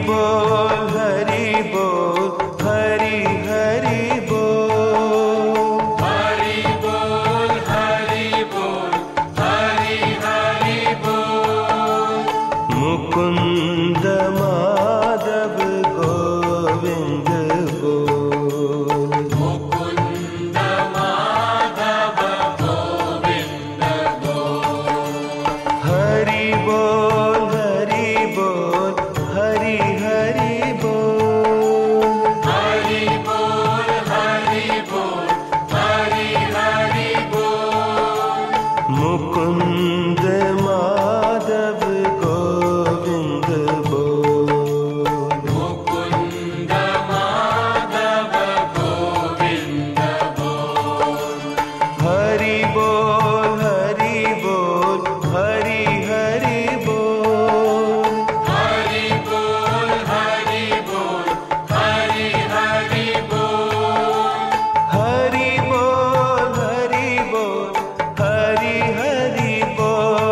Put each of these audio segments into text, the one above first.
बोल हरि बोल हरि हरि बोल हरि बोल हरि बोल हरि हरि बोल मुकुंद माधव गोविंद बोल मुकुंद माधव गोविंद बोल हरि बोल हरि बोल हरि हरि बोल हरि बोल हरि बोल हरि हरि बोल मुकुंद माधव गोविंद बोल मुकुंद माधव गोविंद बोल हरि बोल हरि बोल हरि हरि बोल हरि बोल हरि बोल हरि हरि बोल हरि बोल हरि बोल हरि हरि बोल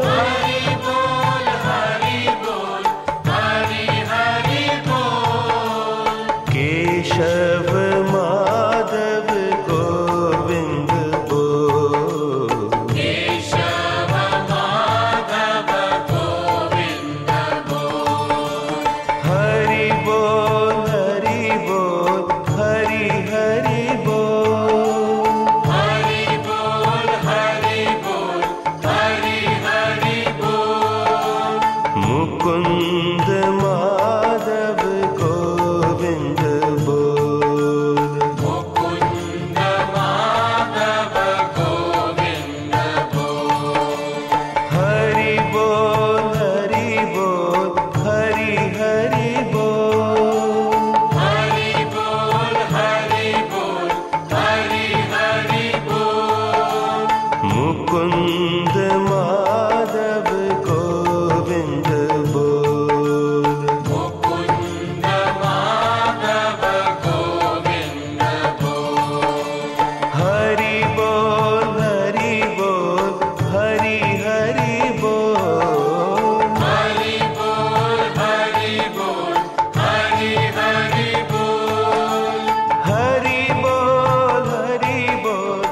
हरि बोल हरि बोल हरि हरि बोल केशव माधव गोविंद बोल केशव माधव गोविंद बोल हरि बोल हरि बोल हरि हरि बोल हरि बोल हरि बोल हरि हरि बोल मुकुंद माधव गोविंद बोल मुकुंद माधव गोविंद बोल हरि बोल हरि बोल हरि हरि बोल हरि बोल हरि बोल हरि हरि बोल मुकुंद माधव गोविंद बोल मुकुंद माधव गोविंद बोल हरि बोल हरि बोल हरि हरि बोल हरि बोल हरि बोल हरि हरि बोल हरि बोल हरि बोल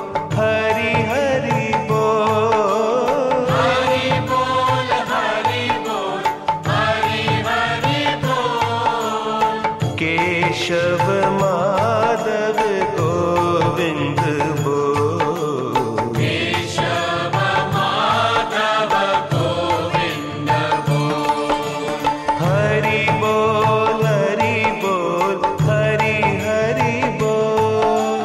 हरि हरि बोल हरि बोल हरि बोल हरि हरि बोल केशव माधव गोविंद बोल केशव माधव गोविंद बोल हरि बोल हरि बोल हरि हरि बोल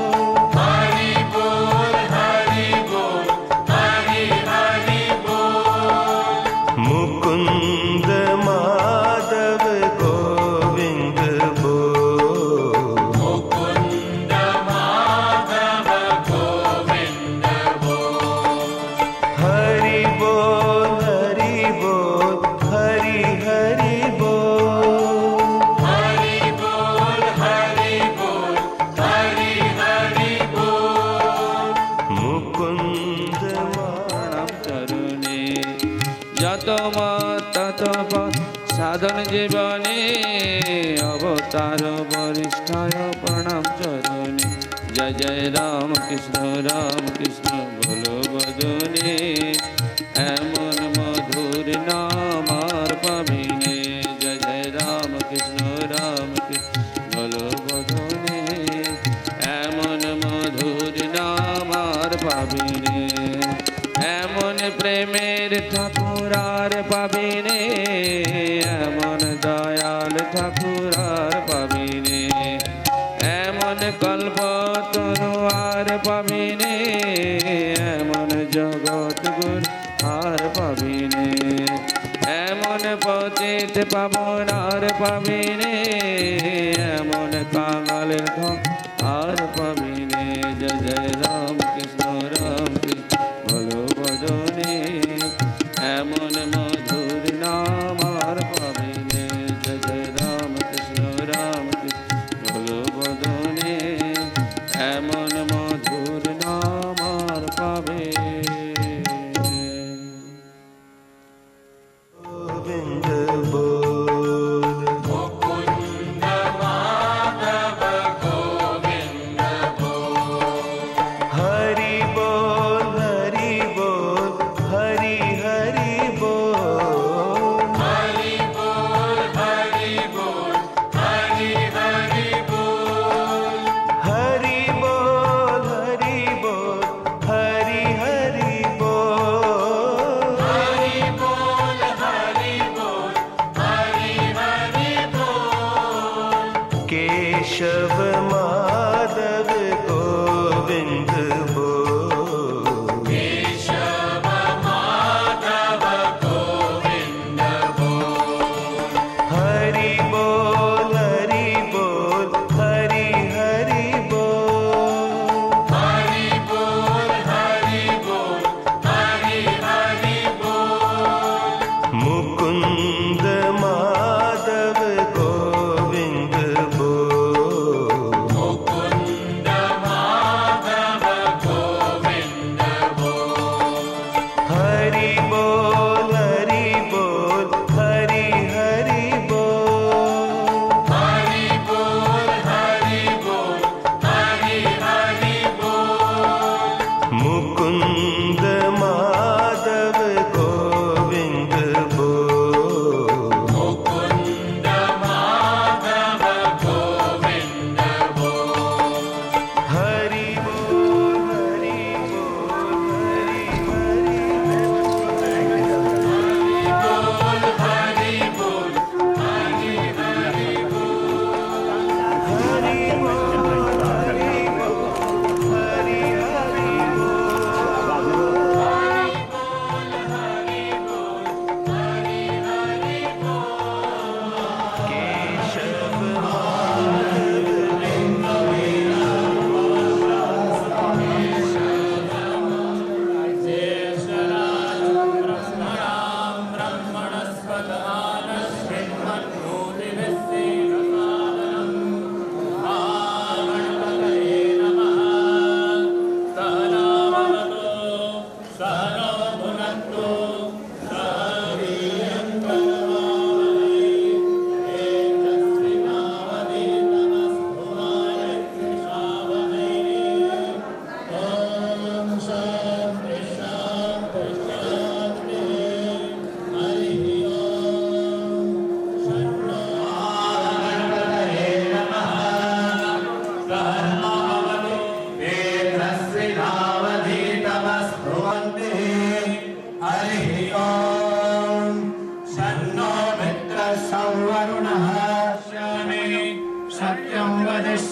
हरि बोल हरि बोल हरि हरि बोल मुकुंद माधव गोविंद बोल मुकुंद माधव गोविंद बोल हरि बोल हरि बोल हरि हरि बोल हरि बोल हरि बोल हरि हरि बोल मुकुंद प्रणाम चरणे যত মত তত সাধন জীবনে অবতার বরিষ্ঠায় প্রণাম চরণে জয় জয় রাম কৃষ্ণ বলো বদনে এমন মধুর নাম আর পাবিনে জয় জয় রাম কৃষ্ণ বলো বদনে এমন মধুর নাম আর পাবিনে এমন প্রেমের ঠাকুর আর পাবিনে এমন দয়াল ঠাকুর আর পাবিনে এমন কল্প তরু আর পাবিনে এমন জগৎ গুরু আর পাবিনে এমন পতিত পাবন আর পাবিনে এমন কাঙালের ধন আর পাবিনে জয় জয় রাম কৃষ্ণ বলো বদনে এমন মধুর নাম আর পাবিনে জয় জয় রাম কৃষ্ণ বলো বদনে এমন মধুর নাম আর পাবে गोविंद बोल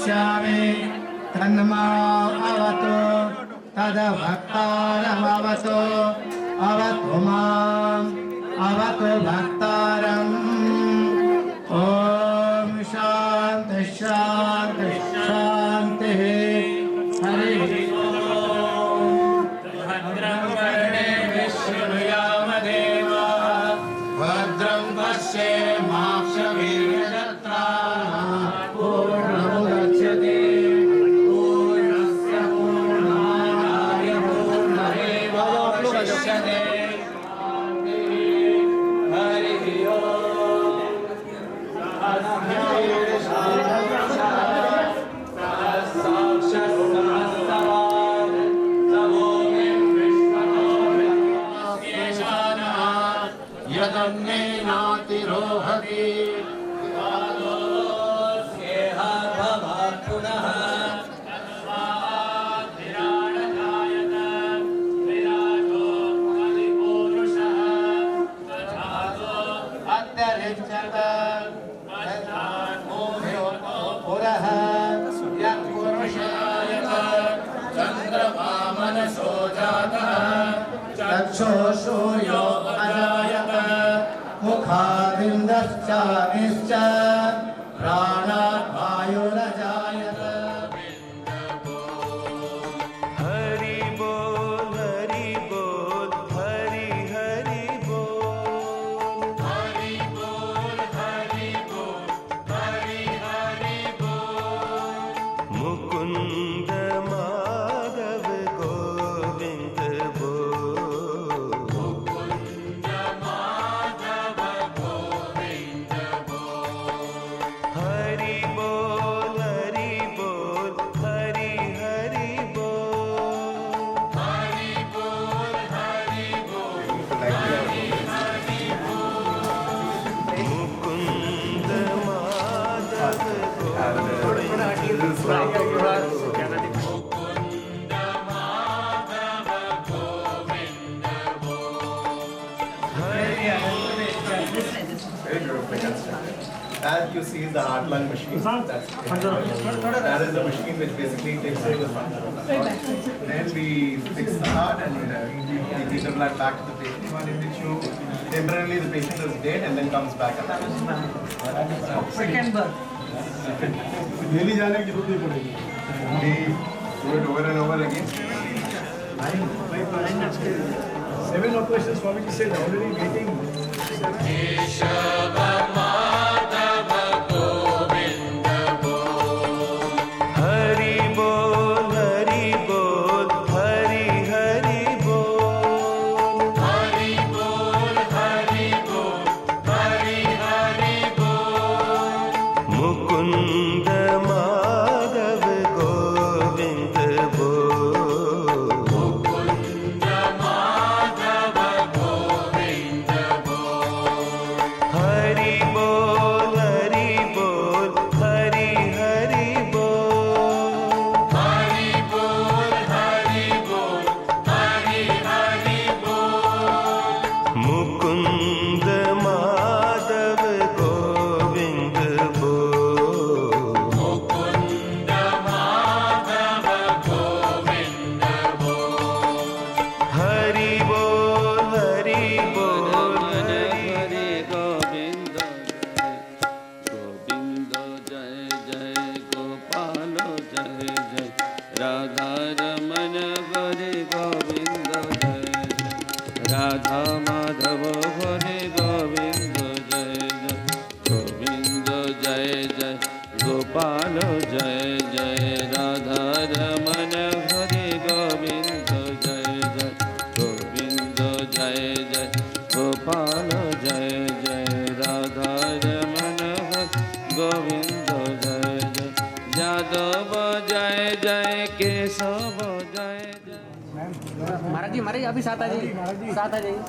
करिष्यामि तन्मामवतु तद्भक्तारमवतु अवतु माम् अवतु भक्तारम् ॐ शान्ति शान्ति शान्तिः हरिः भद्रं कर्णेभिः शृणुयामदेवाः भद्रं पश्येमाक्षभिर्यजत्राः पूर्णमुदच्यते पूर्णस्य पूर्णमादाय पूर्णमेवावशिष्यते हरिः यदन्नेनातिरोहति पुनः अत्यरिच्यत पुरः यत्पुरुषायत चन्द्रमामनसो जातः चक्षुषूयो अजायत मुखादिन्दश्चानिश्च प्राणात् वायुरजायत हरि बोल हरि बोल हरि हरि बोल हरि बोल हरि बोल हरि हरि बोल मुकुंद माधव गोविंद बोल मुकुंद माधव गोविंद बोल हरि बोल हरि बोल हरि हरि बोल हरि बोल हरि बोल मुकुंद माधव गोविंद मुकुंद माधव गोविंद बोल That you see is the heart lung machine. That is the machine which basically takes away the function of the heart. Then we fix the heart and we give the blood back to the patient. One in which you temporarily the patient is dead and then comes back. Second bar Really जाने की जरूरत नहीं पड़ेगी. We do it over and over again. 7 operations Swamiji said already getting. Keshav Madhav Govind बोल हरि बोल हरि बोल हरि हरि बोल हरि बोल हरि बोल हरि हरि बोल मुकुंद माधव गोविंद बोल मुकुंद माधव गोविंद बोल हरि बोल हरि बोल हरि हरि बोल हरि बोल हरि बोल हरि हरि बोल मुकुंद माधव गोविंद बोल मुकुंद माधव गोविंद बोल हरि बोल हरि बोल हरे गोविंद गोविंद जय जय गोपाल जय जय राधा रमन हरे गोविंद जय जय राधा माधव हरे गोविंद जय जय गोविंद जय जय गोपाल जय जय राधा रमन हरे गोविंद जय जय गोविंद जय जय गोपाल जय जय राधा रमन गोविंद जय जय यादव जय जय केशव जय जय महाराज जी अभी साथ आ जाइए साथ आ जाइए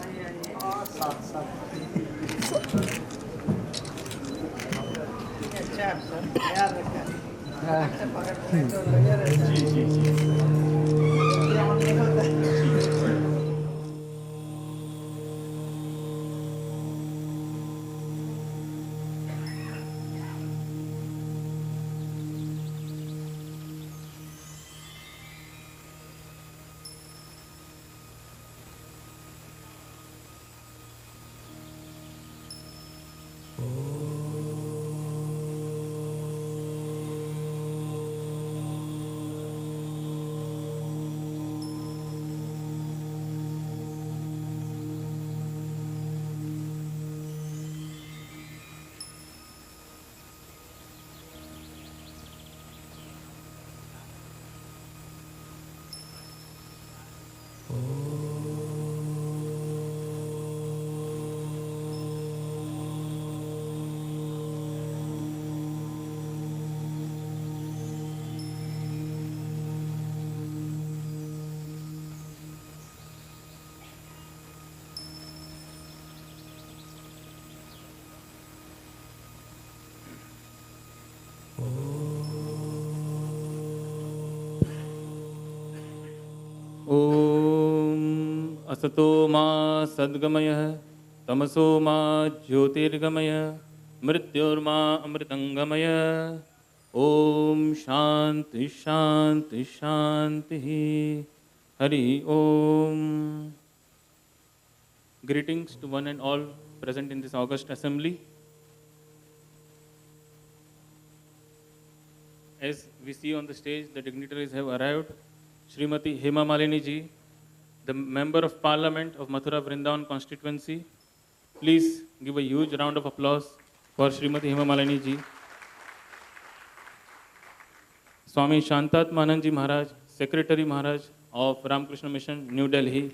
अच्छा सर याद रखना असतो मा सद्गमय तमसो मा ज्योतिर्गमय मृत्योर्मा अमृतंगमय। ओम शांति शांति शांति। हरि ओम। Greetings to one and all present in this august assembly. As we see on the stage, the dignitaries have arrived. Srimati Hema Malini ji, the Member of Parliament of Mathura Vrindavan constituency. Please give a huge round of applause for Srimati Hema Malini ji. Swami Shantatmanand ji Maharaj, Secretary Maharaj of Ramakrishna Mission, New Delhi.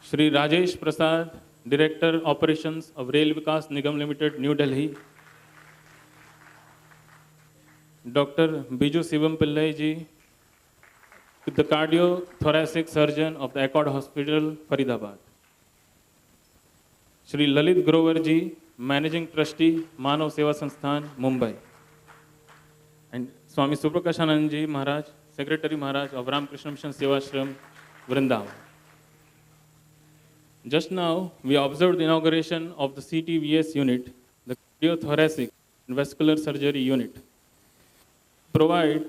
Shri Rajesh Prasad, Director Operations of Rail Vikas Nigam Limited, New Delhi. Dr. Biju Shivam Pillai ji, the cardiothoracic surgeon of the Accord Hospital, Faridabad. Shri Lalit Grover ji, Managing Trustee, Manav Seva Sansthan, Mumbai. And Swami Suprakash ji Maharaj, Secretary Maharaj of Ramakrishna Mission Sevashram, Vrindavan. Just now, we observed the inauguration of the CTVS unit, the cardiothoracic and vascular surgery unit. Provide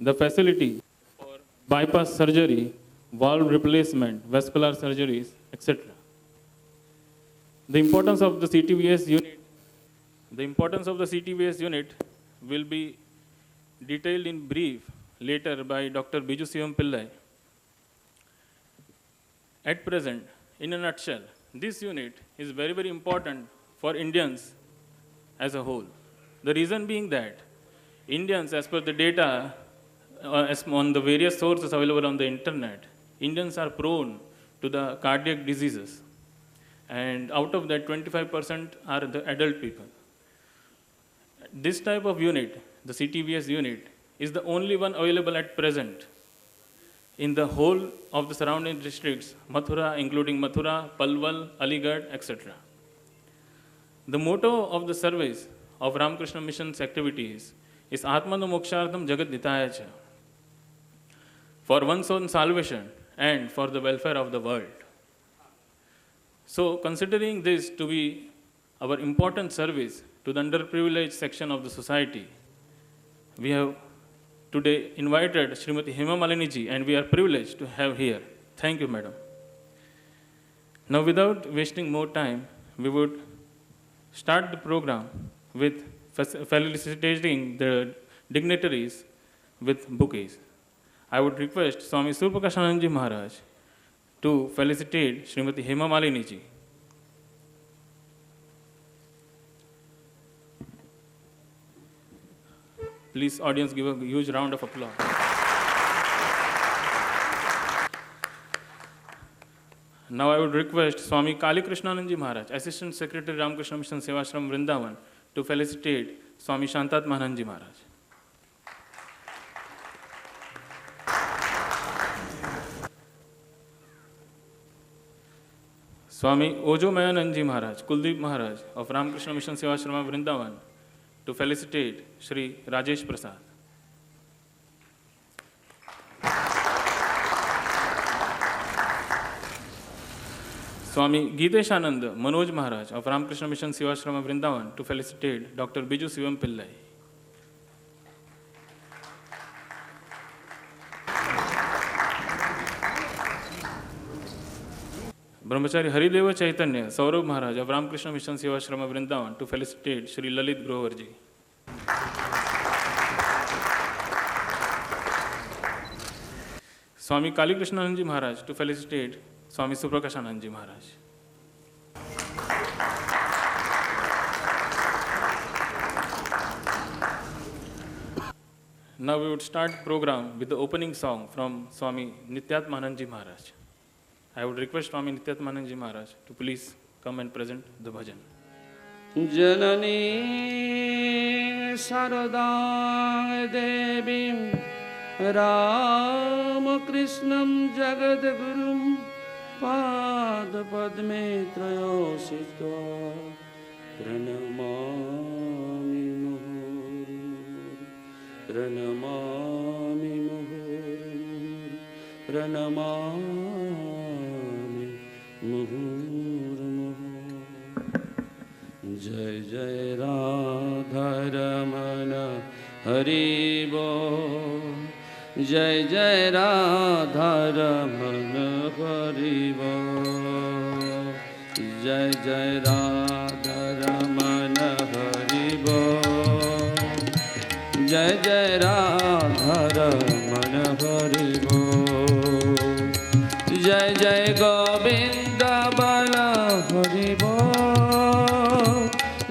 the facility for bypass surgery, valve replacement, vascular surgeries, etc. The importance of the CTVS unit will be detailed in brief later by Dr. Biju Shivam Pillai. At present, in a nutshell, this unit is very, very important for Indians as a whole. The reason being that Indians, as per the data on the various sources available on the internet, Indians are prone to the cardiac diseases. And out of that, 25% are the adult people. This type of unit, the CTVS unit, is the only one available at present in the whole of the surrounding districts, Mathura, including Mathura, Palwal, Aligarh, etc. The motto of the service of Ramakrishna Mission's activities is Atmano Mokshartham Jagat Hitaya Cha, for one's own salvation and for the welfare of the world. So, considering this to be our important service to the underprivileged section of the society, we have today invited Srimati Hema Malini ji, and we are privileged to have here. Thank you, madam. Now, without wasting more time, we would start the program with felicitating the dignitaries with bouquets. I would request Swami Surpakashanand ji Maharaj to felicitate Srimati Hema Malini ji. Please, audience, give a huge round of applause. Now I would request Swami Kali Krishnanand ji Maharaj, Assistant Secretary Ramakrishna Mission Sevashram Vrindavan, to felicitate Swami Shantatmanand ji Maharaj. Swami Ojo Mayanand ji Maharaj, Kuldeep Maharaj of Ramakrishna Mission Sevashram Vrindavan, to felicitate Shri Rajesh Prasad. Swami Geeteshanand Manoj Maharaj of Ramakrishna Mission Sevashrama Vrindavan, to felicitate Dr. Biju Shivam Pillai. Brahmachari Harideva Chaitanya Saurabh Maharaj of Ramakrishna Mission Sevashrama Vrindavan, to felicitate Shri Lalit Grover ji. Swami Kali Krishnanand ji Maharaj, to felicitate Swami Suprakash ji Maharaj. Now we would start program with the opening song from Swami Nityatmanand ji Maharaj. I would request Swami Nityatmanand ji Maharaj to please come and present the bhajan. Janani Saradang Devim Ramakrishnam Jagadgurum Pad Padme Trayositva Pranamami Muhurim Pranamami Muhurim प्रणमामि मुहुर्मुहुः। जय जय राधारमण हरि बोल। जय जय राधारमण हरि बोल। जय जय राधारमण हरि बोल। जय जय राधारमण हरि बोल। जय जय गोविंद बल हरि बोल।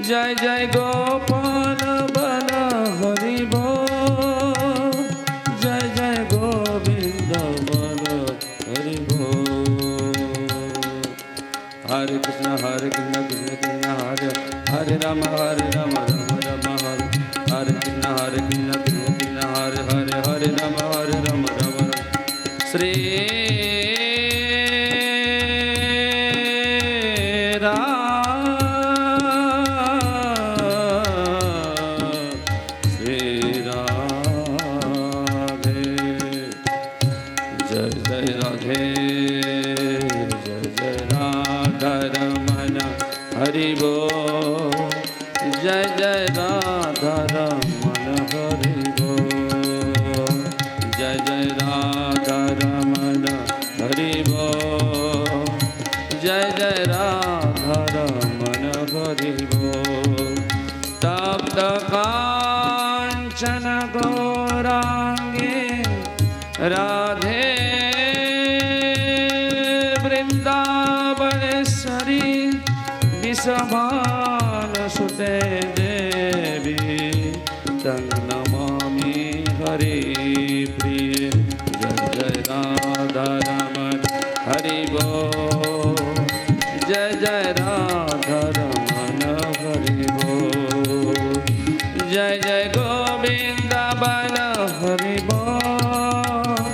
जय जय गोपाल बल हरि बोल। जय जय गोविंद बल हरि बोल। हरे कृष्ण कृष्ण कृष्ण हरे हरे राम राम राम हरे हरे कृष्ण कृष्ण कृष्ण हरे हरे हरे राम राम श्री हरि बोल। जय जय राधारमण हरि बोल। जय जय राधारमण हरि बोल। जय जय राधारमण हरि बोल। तप्त कांचन गौरांगे राधे वृंदावनेश्वरी विषभान सुते देवी तं नमामि हरि प्रिय। जय जय राधारमण हरि बोल। जय जय राधारमण हरि बोल। जय जय गोविंद बल हरि बोल।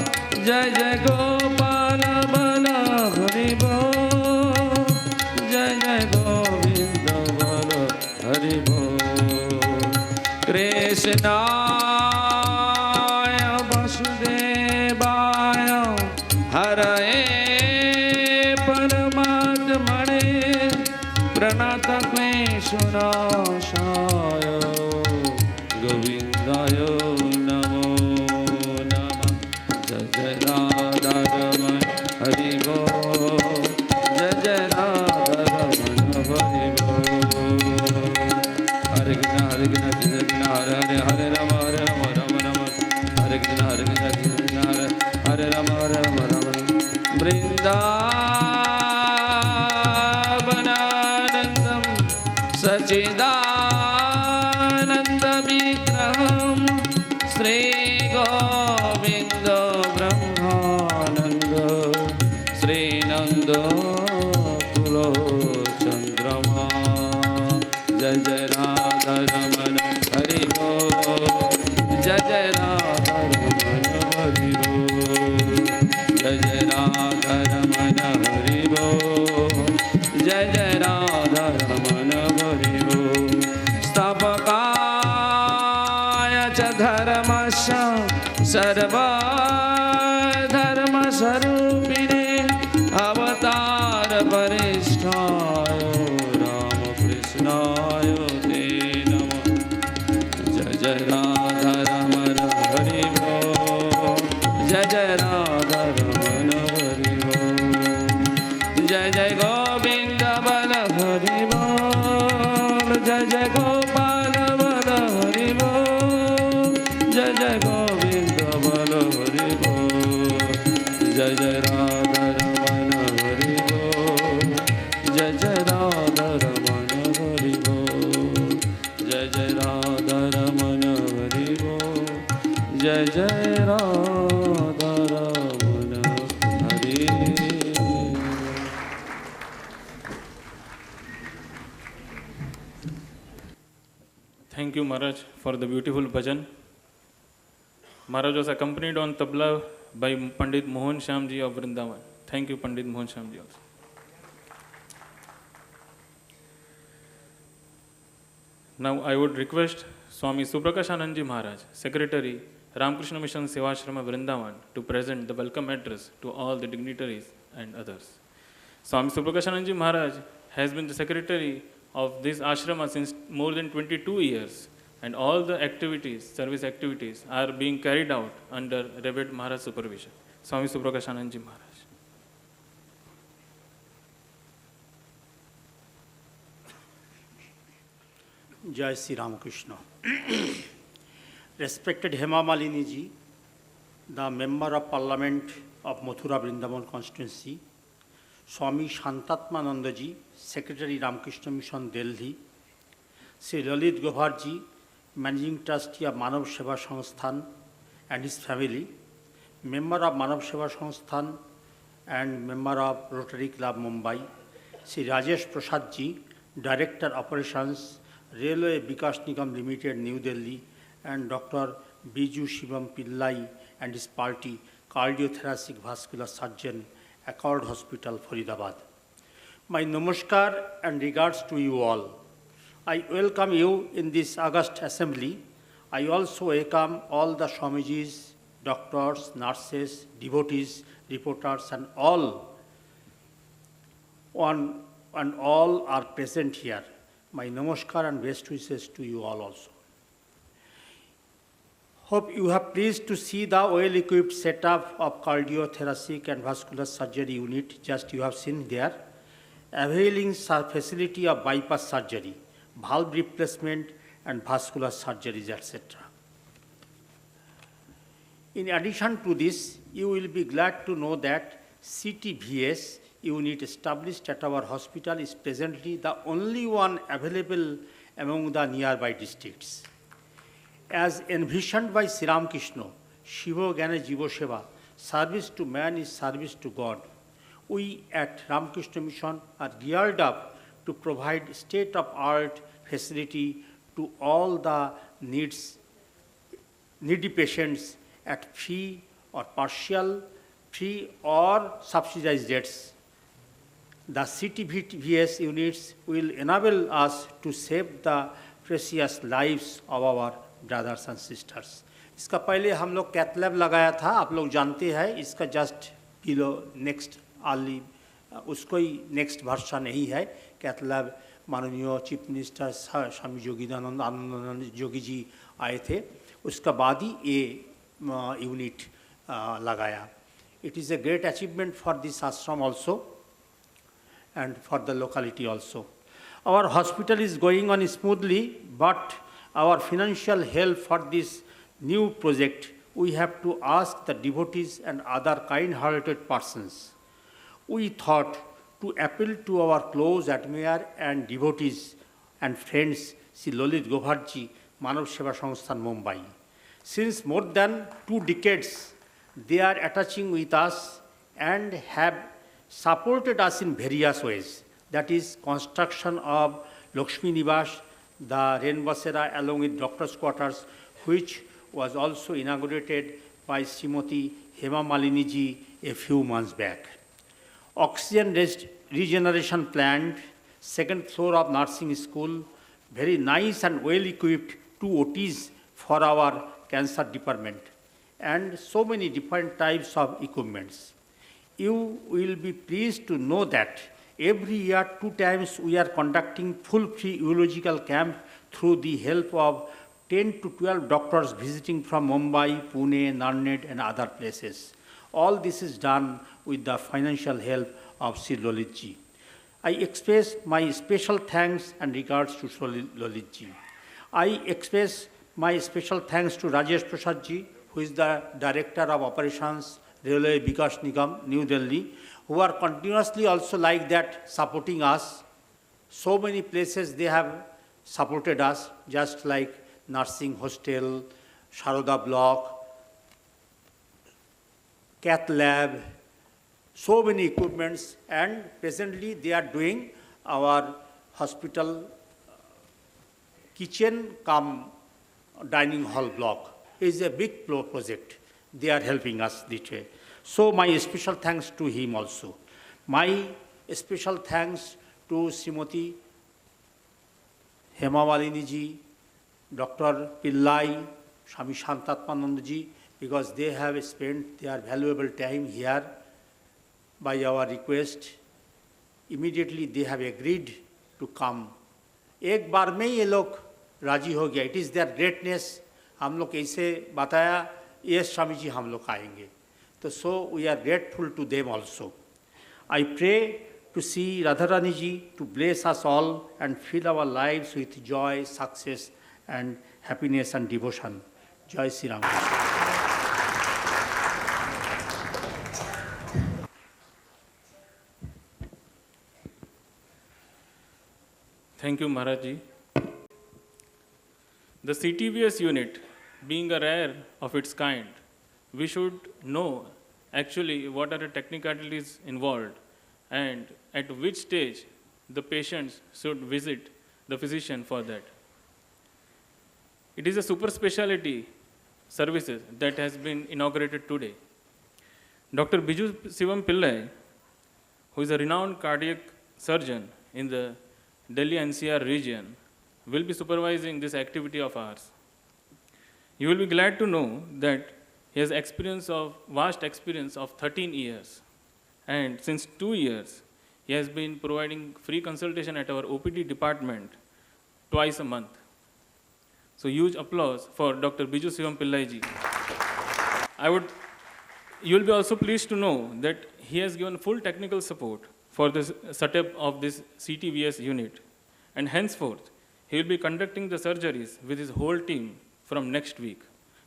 जय जय गोपाल बल हरि बोल। जय जय गोविंद बल हरि बोल। कृष्णाय वसुदेवाय हरये परमात्मने प्रणतक्लेशनाशाय गोविन्दाय नमो नमः। जय जय राधारमण हरि बोल। जय जय राधारमण हरि बोल। हरे कृष्ण कृष्ण हरे हरे हरे राम राम राम हरे कृष्ण कृष्ण हरे राम राम वृंदावनानन्दं सच्चिदानन्दविग्रहं श्रीगोविन्द ब्रह्मानन्द श्रीनन्द कुलचन्द्रमा। जय जय राधारमण हरि बोल। जय जय राधारमण हरि बोल। जय जय राधारमण हरि बोल। जय जय राधारमण हरि बोल। स्थापकाय च धर्मस्य सर्वधर्मस्वरूपिणे अवतार वरिष्ठाय रामकृष्णाय ते नमः। जय जय राधारमण हरि बोल। जय जय राधारमण हरि बोल। जय जय गोविंद बल हरि बोल। जय जय गोपाल बल हरि बोल। जय जय गोविंद बल हरि बोल। जय जय राधारमण हरि बोल। जय जय राधारमण हरि बोल। जय जय राधारमण हरि बोल। जय जय राधारमण हरि बोल। Thank you, Maharaj, for the beautiful bhajan. Maharaj was accompanied on tabla by Pandit Mohan Shyamji of Vrindavan. Thank you, Pandit Mohan Shyamji also. Now I would request Swami Subrakashanandji Maharaj, Secretary Ramakrishna Mission Sevashrama Vrindavan to present the welcome address to all the dignitaries and others. Swami Suprakasananji Maharaj has been the secretary of this ashrama since more than 22 years, and all the activities, service activities, are being carried out under Revered Maharaj supervision. Swami Suprakasananji Maharaj. Jai Sri Ramakrishna. Respected Hema Malini ji, the Member of Parliament of Mathura Vrindavan constituency, Swami Shantatmananda ji, Secretary Ramakrishna Mission Delhi, Sri Lalit Gohar ji, Managing Trustee of Manav Seva Sansthan and his family, Member of Manav Seva Sansthan and Member of Rotary Club Mumbai, Sri Rajesh Prasad ji, Director Operations, Railway Vikas Nigam Limited, New Delhi, and Dr. Biju Shivam Pillai and his party, Cardiothoracic Vascular Surgeon, Accord Hospital, Faridabad. My namaskar and regards to you all. I welcome you in this August assembly. I also welcome all the Swamijis, doctors, nurses, devotees, reporters, and all are present here. My namaskar and best wishes to you all also. Hope you have pleased to see the well-equipped setup of cardiothoracic and vascular surgery unit, just you have seen there, availing facility of bypass surgery, valve replacement, and vascular surgeries, etc. In addition to this, you will be glad to know that CTVS unit established at our hospital is presently the only one available among the nearby districts. As envisioned by Sri Ramakrishna, Shiva Gyana Jiva Seva, service to man is service to God. We at Ramakrishna Mission are geared up to provide state-of-art facility to all the needy patients at free or partial, free or subsidized rates. The CTVS units will enable us to save the precious lives of our brothers and sisters. इसका पहले हम लोग cath lab लगाया था, आप लोग जानते हैं, इसका जस्ट बिलो नेक्स्ट अर्ली उसको ही नेक्स्ट वर्षन नहीं है. कैथ लैब माननीय चीफ मिनिस्टर स्वामी योगीदानंद आनंद योगी जी आए थे, उसका बाद ही ये यूनिट लगाया. It is a great achievement for this ashram also and for the locality also. Our hospital is going on smoothly, but our financial help for this new project, we have to ask the devotees and other kind-hearted persons. We thought to appeal to our close admirer and devotees and friends, Sri Lalit Goharji, Manav Seva Sansthan, Mumbai. Since more than 2 decades, they are attaching with us and have supported us in various ways. That is, construction of Lakshmi Niwas, the Rain Basera along with doctor's quarters, which was also inaugurated by Srimati Hema Malini ji a few months back. Oxygen regeneration plant, 2nd floor of nursing school, very nice and well equipped 2 OTs for our cancer department, and so many different types of equipments. You will be pleased to know that every year 2 times we are conducting full free urological camp through the help of 10 to 12 doctors visiting from Mumbai, Pune, Narnet and other places. All this is done with the financial help of Sri Lalit ji. I express my special thanks and regards to Sri Lalit ji. I express my special thanks to Rajesh Prasad ji, who is the Director of Operations, Railway Vikas Nigam, New Delhi, who are continuously also like that supporting us. So many places they have supported us, just like nursing hostel, Sharoda block, cath lab, so many equipments, and presently they are doing our hospital kitchen cum dining hall block. It is a big project. They are helping us this way. So my special thanks to him also. My special thanks to Srimati Hema Malini ji, Dr. Pillai, Swami Shantatmanand ji, because they have spent their valuable time here by our request. Immediately they have agreed to come. एक बार में ये लोग राजी हो गया. It is their greatness. हम लोग ऐसे बताया, yes स्वामी जी हम लोग आएंगे. तो so we are grateful to them also. I pray to see Radharani ji to bless us all and fill our lives with joy, success and happiness and devotion. Jai Sri Ram. Thank you, Maharaj ji. The CTVS unit, being a rare of its kind, we should know actually what are the technicalities involved and at which stage the patients should visit the physician for that. It is a super specialty services that has been inaugurated today. Dr. Biju Sivam Pillai, who is a renowned cardiac surgeon in the Delhi NCR region, will be supervising this activity of ours. You will be glad to know that he has vast experience of 13 years. And since 2 years, he has been providing free consultation at our OPD department twice a month. So huge applause for Dr. Biju Sivam Pillai ji. You will be also pleased to know that he has given full technical support for the setup of this CTVS unit. And henceforth, he will be conducting the surgeries with his whole team from next week.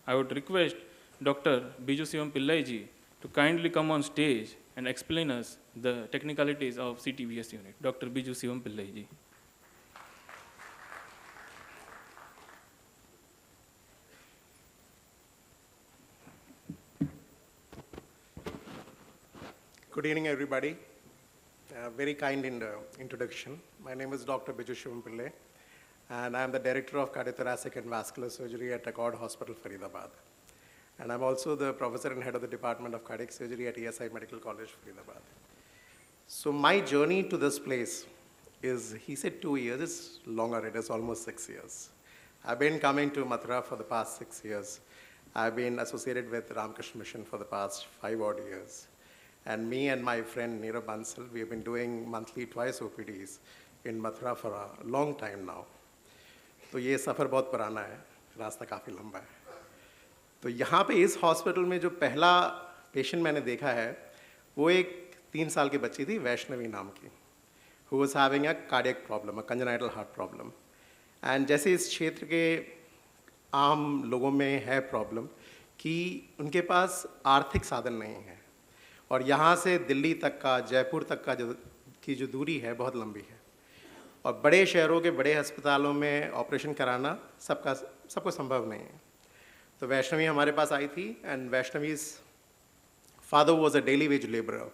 I would request Dr. Biju Sivam Pillai ji to kindly come on stage and explain us the technicalities of CTVS unit. Dr. Biju Sivam Pillai ji. Good evening, everybody. Very kind introduction. My name is Dr. Biju Sivam Pillai, and I am the Director of Cardiothoracic and Vascular Surgery at Accord Hospital, Faridabad. And I'm also the Professor and Head of the Department of Cardiac Surgery at ESI Medical College, Faridabad. So my journey to this place is, he said 2 years, it's longer, it is almost 6 years. I've been coming to Mathura for the past 6 years. I've been associated with Ramakrishna Mission for the past 5 odd years. And me and my friend Neerav Bansal, we have been doing monthly twice OPDs in Mathura for a long time now. तो ये सफ़र बहुत पुराना है, रास्ता काफ़ी लंबा है. तो यहाँ पे इस हॉस्पिटल में जो पहला पेशेंट मैंने देखा है, वो एक 3 साल की बच्ची थी, वैष्णवी नाम की, who was having a cardiac problem, a congenital heart problem. And जैसे इस क्षेत्र के आम लोगों में है प्रॉब्लम कि उनके पास आर्थिक साधन नहीं है, और यहाँ से दिल्ली तक का, जयपुर तक का जो दूरी है बहुत लंबी है, और बड़े शहरों के बड़े अस्पतालों में ऑपरेशन कराना सबको संभव नहीं है. तो वैष्णवी हमारे पास आई थी, and Vaishnavi's father was a daily wage labourer.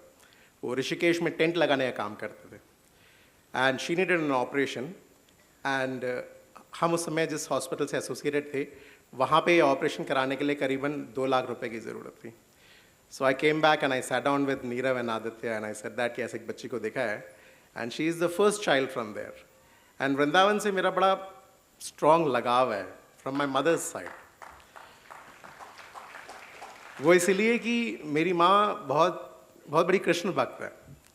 वो ऋषिकेश में टेंट लगाने का काम करते थे, and she needed an operation. And हम उस समय जिस हॉस्पिटल से एसोसिएटेड थे, वहाँ पे ऑपरेशन कराने के लिए करीबन 2 लाख रुपए की ज़रूरत थी. So I came back and I sat down with Neerav and Aditya and I said that कि ऐसे एक बच्ची को देखा है, and she is the first child from there. And Vrindavan से मेरा बड़ा strong लगाव है from my mother's side. वो इसलिए कि मेरी माँ बहुत बड़ी कृष्ण भक्त है.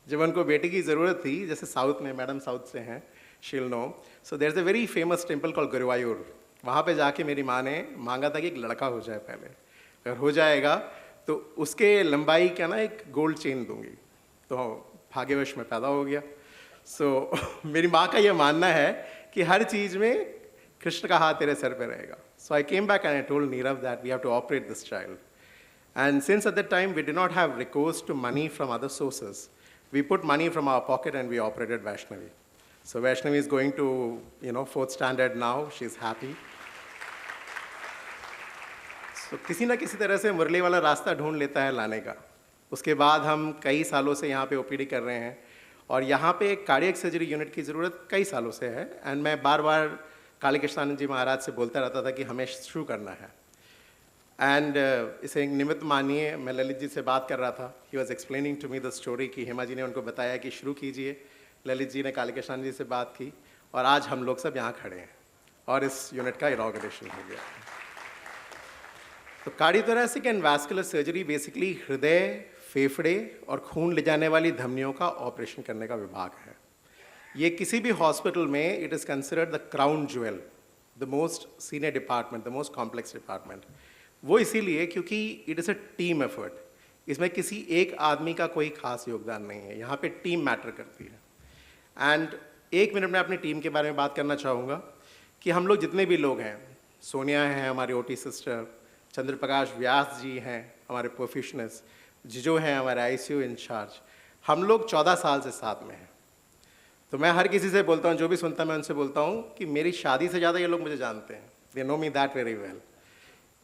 जब उनको बेटे की ज़रूरत थी, जैसे साउथ में, मैडम साउथ से हैं, she'll know. So there's a very famous temple called Guruvayur. वहाँ पे जाके मेरी माँ ने मांगा था कि एक लड़का हो जाए पहले. अगर हो जाएगा तो उसके लंबाई क्या ना एक गोल्ड चेन दूंगी. तो भाग्यवश में पैदा हो गया. सो मेरी माँ का ये मानना है कि हर चीज़ में कृष्ण का हाथ तेरे सर पे रहेगा. So I came back and I told Nirav that we have to operate this child. And since at that time we did not have recourse to money from other sources, we put money from our pocket and we operated Vaishnavi. So Vaishnavi is going to 4th standard now. She is happy. तो किसी ना किसी तरह से मुरली वाला रास्ता ढूंढ लेता है लाने का. उसके बाद हम कई सालों से यहाँ पे ओपीडी कर रहे हैं, और यहाँ पे एक कार्डियक सर्जरी यूनिट की ज़रूरत कई सालों से है. एंड मैं बार बार काली कृष्णानंद जी महाराज से बोलता रहता था कि हमें शुरू करना है. एंड इसे निमित्त मानिए, मैं ललित जी से बात कर रहा था. He was explaining to me the story कि हेमा जी ने उनको बताया कि शुरू कीजिए. ललित जी ने काली कृष्णानंद जी से बात की, और आज हम लोग सब यहाँ खड़े हैं और इस यूनिट का इनॉग्रेशन हो गया. तो cardiothoracic and vascular surgery basically हृदय, फेफड़े और खून ले जाने वाली धमनियों का ऑपरेशन करने का विभाग है। ये किसी भी हॉस्पिटल में it is considered the crown jewel, the most senior department, the most complex department. वो इसीलिए क्योंकि it is a team effort, इसमें किसी एक आदमी का कोई खास योगदान नहीं है, यहाँ पे टीम मैटर करती है। एंड 1 मिनट में अपनी टीम के बारे में बात करना चाहूँगा कि हम लोग जितने भी लोग हैं, सोनिया हैं हमारी ओटी सिस्टर, चंद्रप्रकाश व्यास जी हैं हमारे परफ्यूशनिस्ट, जिजो हैं हमारे आईसीयू इंचार्ज, हम लोग 14 साल से साथ में हैं। तो मैं हर किसी से बोलता हूँ, जो भी सुनता है मैं उनसे बोलता हूँ कि मेरी शादी से ज़्यादा ये लोग मुझे जानते हैं। They know me that very well.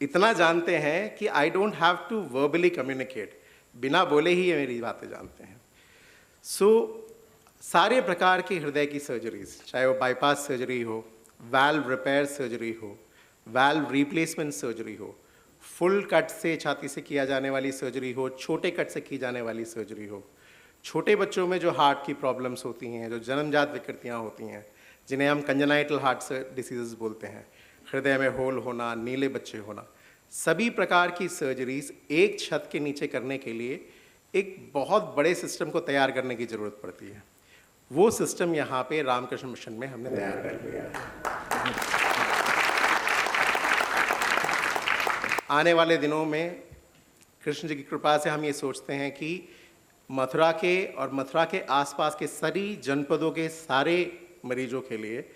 इतना जानते हैं कि I don't have to verbally communicate, बिना बोले ही ये मेरी बातें जानते हैं। सो सारे प्रकार की हृदय की सर्जरीज, चाहे वो बाईपास सर्जरी हो, वाल्व रिपेयर सर्जरी हो, वाल्व रिप्लेसमेंट सर्जरी हो, फुल कट से छाती से किया जाने वाली सर्जरी हो, छोटे कट से की जाने वाली सर्जरी हो, छोटे बच्चों में जो हार्ट की प्रॉब्लम्स होती हैं, जो जन्मजात विकृतियाँ होती हैं, जिन्हें हम कंजेनाइटल हार्ट डिसीजेस बोलते हैं, हृदय में होल होना, नीले बच्चे होना, सभी प्रकार की सर्जरीज एक छत के नीचे करने के लिए एक बहुत बड़े सिस्टम को तैयार करने की ज़रूरत पड़ती है। वो सिस्टम यहाँ पे रामकृष्ण मिशन में हमने तैयार कर लिया है। आने वाले दिनों में कृष्ण जी की कृपा से हम ये सोचते हैं कि मथुरा के और मथुरा के आसपास के सभी जनपदों के सारे मरीजों के लिए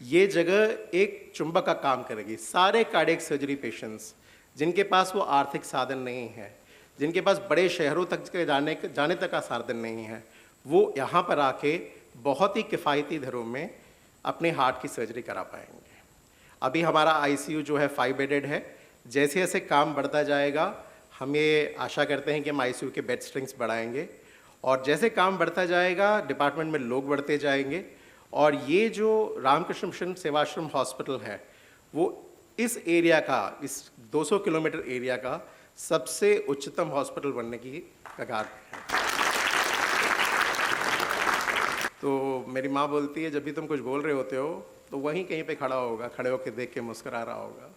ये जगह एक चुंबक का काम करेगी। सारे कार्डियक सर्जरी पेशेंट्स जिनके पास वो आर्थिक साधन नहीं है, जिनके पास बड़े शहरों तक जाने तक का साधन नहीं है, वो यहाँ पर आके बहुत ही किफ़ायती दरों में अपने हार्ट की सर्जरी करा पाएंगे। अभी हमारा आईसीयू जो है 5 बेडेड है। जैसे जैसे काम बढ़ता जाएगा हम ये आशा करते हैं कि हम आईसीयू के बेड स्ट्रेंथ्स बढ़ाएंगे, और जैसे काम बढ़ता जाएगा डिपार्टमेंट में लोग बढ़ते जाएंगे, और ये जो रामकृष्ण मिशन सेवाश्रम हॉस्पिटल है वो इस एरिया का, इस 200 किलोमीटर एरिया का सबसे उच्चतम हॉस्पिटल बनने की कगार पे है। तो मेरी माँ बोलती है जब भी तुम कुछ बोल रहे होते हो तो वहीं कहीं पे खड़ा होगा, खड़े होकर देख के मुस्कुरा रहा होगा,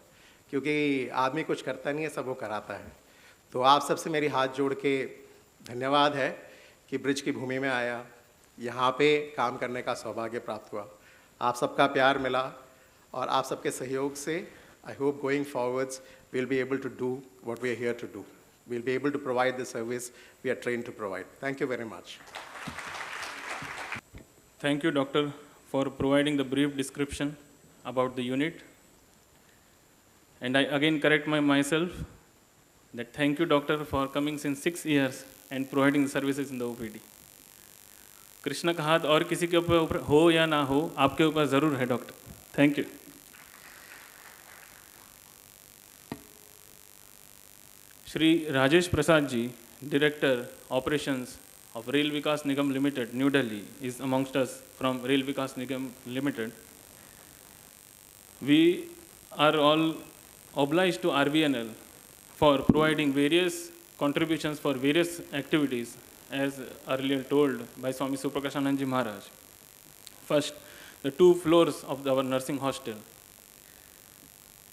क्योंकि आदमी कुछ करता नहीं है, सब वो कराता है। तो आप सबसे मेरी हाथ जोड़ के धन्यवाद है कि ब्रिज की भूमि में आया, यहाँ पे काम करने का सौभाग्य प्राप्त हुआ। आप सबका प्यार मिला और आप सबके सहयोग से I hope going forwards we'll be able to do what we are here to do. We'll be able to provide the service we are trained to provide. Thank you very much. Thank you, Doctor, for providing the brief description about the unit. And I again correct myself that thank you, Doctor, for coming since 6 years and providing the services in the OPD. Krishna का हाथ और किसी के ऊपर हो या ना हो, आपके ऊपर ज़रूर है doctor. Thank you. Shri Rajesh Prasad ji, Director Operations of Rail Vikas Nigam Limited, New Delhi, is amongst us from Rail Vikas Nigam Limited. We are all obliged to RVNL for providing various contributions for various activities, as earlier told by Swami Suprakasanand Ji Maharaj. First, the 2 floors of our nursing hostel.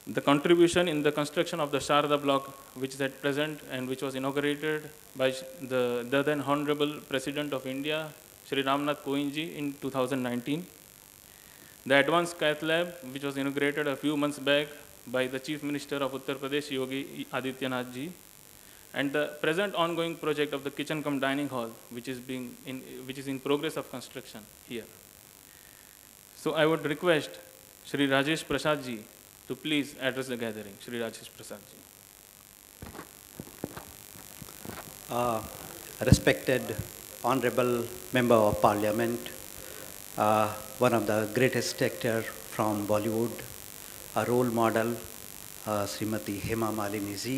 The contribution in the construction of the Sharda block, which is at present and which was inaugurated by the then Honorable President of India, Shri Ramnath Kovind ji, in 2019. The advanced cath lab, which was inaugurated a few months back by the Chief Minister of Uttar Pradesh, Yogi Adityanath ji, and the present ongoing project of the kitchen cum dining hall, which is in progress of construction here. So I would request Shri Rajesh Prasad ji to please address the gathering. Shri Rajesh Prasad ji. Respected Honorable Member of Parliament, one of the greatest actors from Bollywood, a role model, Srimati Hema Malini ji.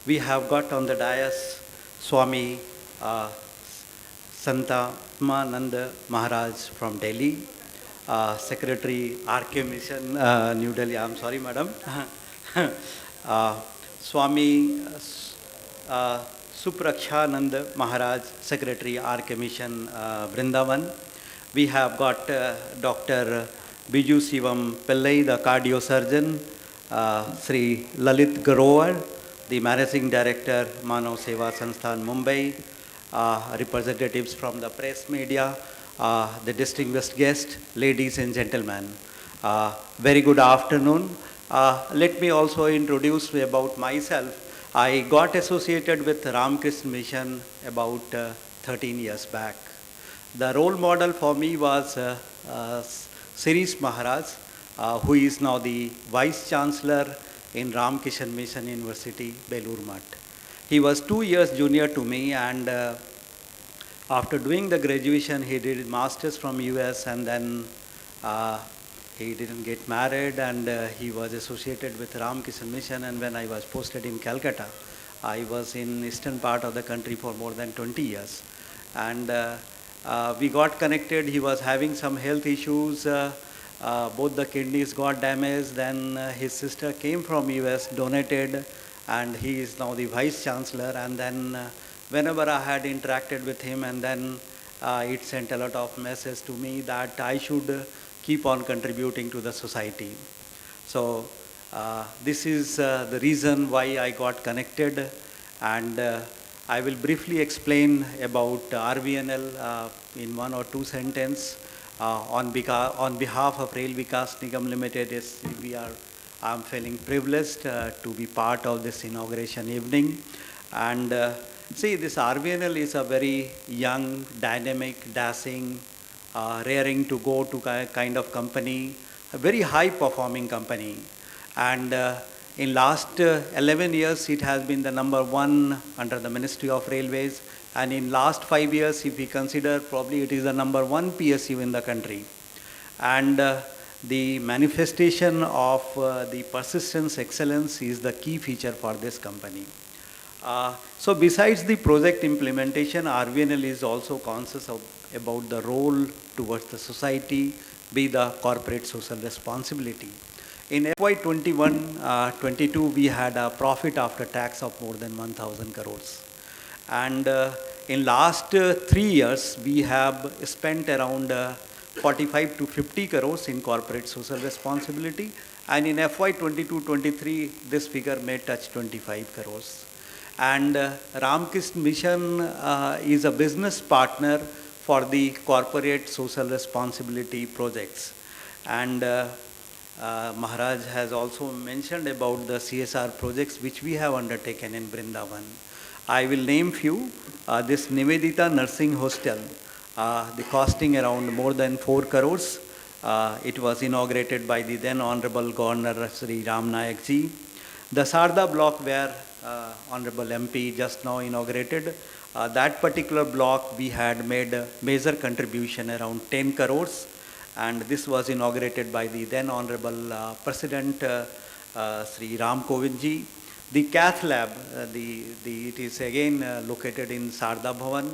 We have got on the dais Swami Santamanand Maharaj from Delhi, Secretary RK Mission, New Delhi. I'm sorry, madam. Swami Suprakshanand Maharaj, Secretary RK Mission, Vrindavan. We have got Dr. Biju Sivam Pillai, the cardiosurgeon, Sri Lalit Grover, the Managing Director, Manav Seva Sansthan, Mumbai, representatives from the press media, the distinguished guests, ladies and gentlemen. Very good afternoon. Let me also introduce about myself. I got associated with Ramakrishna Mission about 13 years back. The role model for me was Sirish Maharaj, who is now the Vice Chancellor in Ramakrishna Mission University, Belur Math. He was 2 years junior to me, and after doing the graduation, he did masters from US, and then he didn't get married, and he was associated with Ramakrishna Mission. And when I was posted in Calcutta, I was in eastern part of the country for more than 20 years. And we got connected. He was having some health issues. Both the kidneys got damaged. Then his sister came from US, donated, and he is now the Vice Chancellor. And then whenever I had interacted with him, and then it sent a lot of messages to me that I should keep on contributing to the society. So this is the reason why I got connected, and I will briefly explain about RVNL in 1 or 2 sentences. On behalf of Rail Vikas Nigam Limited, I'm feeling privileged to be part of this inauguration evening. And see, this RVNL is a very young, dynamic, dashing, raring to go to kind of company, a very high performing company. And in last 11 years, it has been the #1 under the Ministry of Railways. And in last 5 years, if we consider, probably it is the #1 PSU in the country. And the manifestation of the persistence excellence is the key feature for this company. So besides the project implementation, RVNL is also conscious about the role towards the society, be the corporate social responsibility. In FY 21-22, we had a profit after tax of more than 1,000 crores. And in last 3 years, we have spent around 45 to 50 crores in corporate social responsibility. And in FY 22-23, this figure may touch 25 crores. And Ramakrishna Mission is a business partner for the corporate social responsibility projects. And Maharaj has also mentioned about the CSR projects which we have undertaken in Vrindavan. I will name few. This Nivedita Nursing Hostel, the costing around more than 4 crores. It was inaugurated by the then Honorable Governor Sri Ram Nayak ji. The Sarda block where Honorable MP just now inaugurated, that particular block we had made a major contribution around 10 crores. And this was inaugurated by the then Honorable President Sri Ram Kovind ji. The Cath Lab, it is again located in Sarda Bhavan.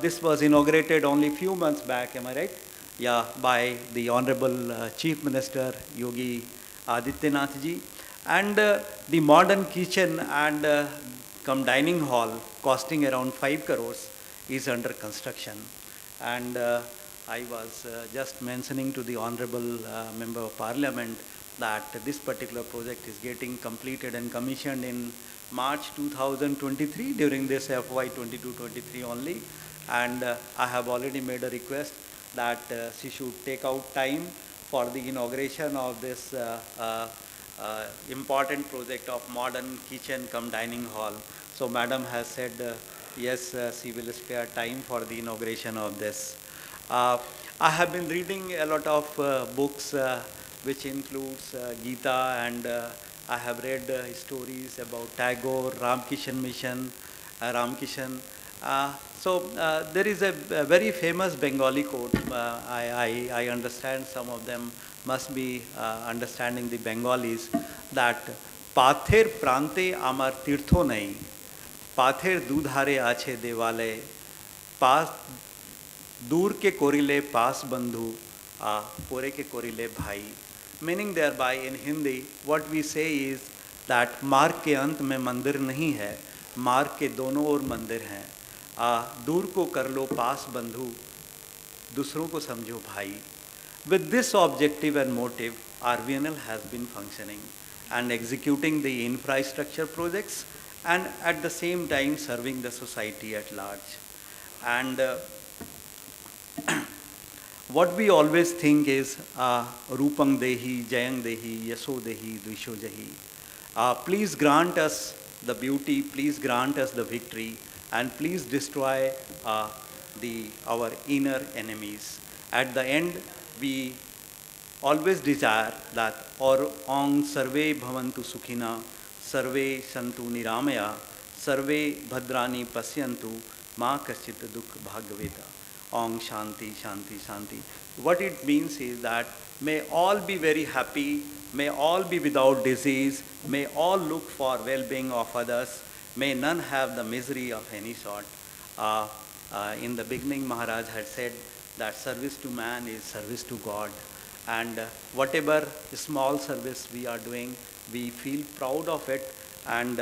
This was inaugurated only few months back, am I right? Yeah, by the Honorable Chief Minister Yogi Adityanath ji. And the modern kitchen and come dining hall costing around 5 crores is under construction. And I was just mentioning to the Honorable Member of Parliament that this particular project is getting completed and commissioned in March 2023 during this FY 22-23 only. And I have already made a request that she should take out time for the inauguration of this important project of modern kitchen cum dining hall. So Madam has said yes, she will spare time for the inauguration of this. I have been reading a lot of books which includes Gita, and I have read stories about Tagore, Ramakrishna Mission, Ramakrishna. So there is a very famous Bengali quote. I understand some of them must be understanding the Bengalis, that Pather prante amar tirtho nahi, Pather dudhare ache devale, Pas dur ke korile pas bandhu, pore ke korile bhai. Meaning thereby in Hindi, what we say is that मार्ग के अंत में मंदिर नहीं है, मार्ग के दोनों ओर मंदिर हैं, दूर को कर लो पास बंधु, दूसरों को समझो भाई. With this objective and motive, RVNL has been functioning. and executing the infrastructure projects, and at the same time serving the society at large. And what we always think is Rupam Dehi, Jayang Dehi, Yaso Dehi, Dvisho Jahi. Please grant us the beauty, please grant us the victory, and please destroy our inner enemies. At the end, we always desire that Ong Sarve Bhavantu Sukhina, Sarve Santu Niramaya, Sarve Bhadrani Pasyantu, Ma Kaschit Dukh Bhagaveta. Ong Shanti, Shanti, Shanti. What it means is that may all be very happy, may all be without disease, may all look for well-being of others, may none have the misery of any sort. In the beginning, Maharaj had said that service to man is service to God. And whatever small service we are doing, we feel proud of it, and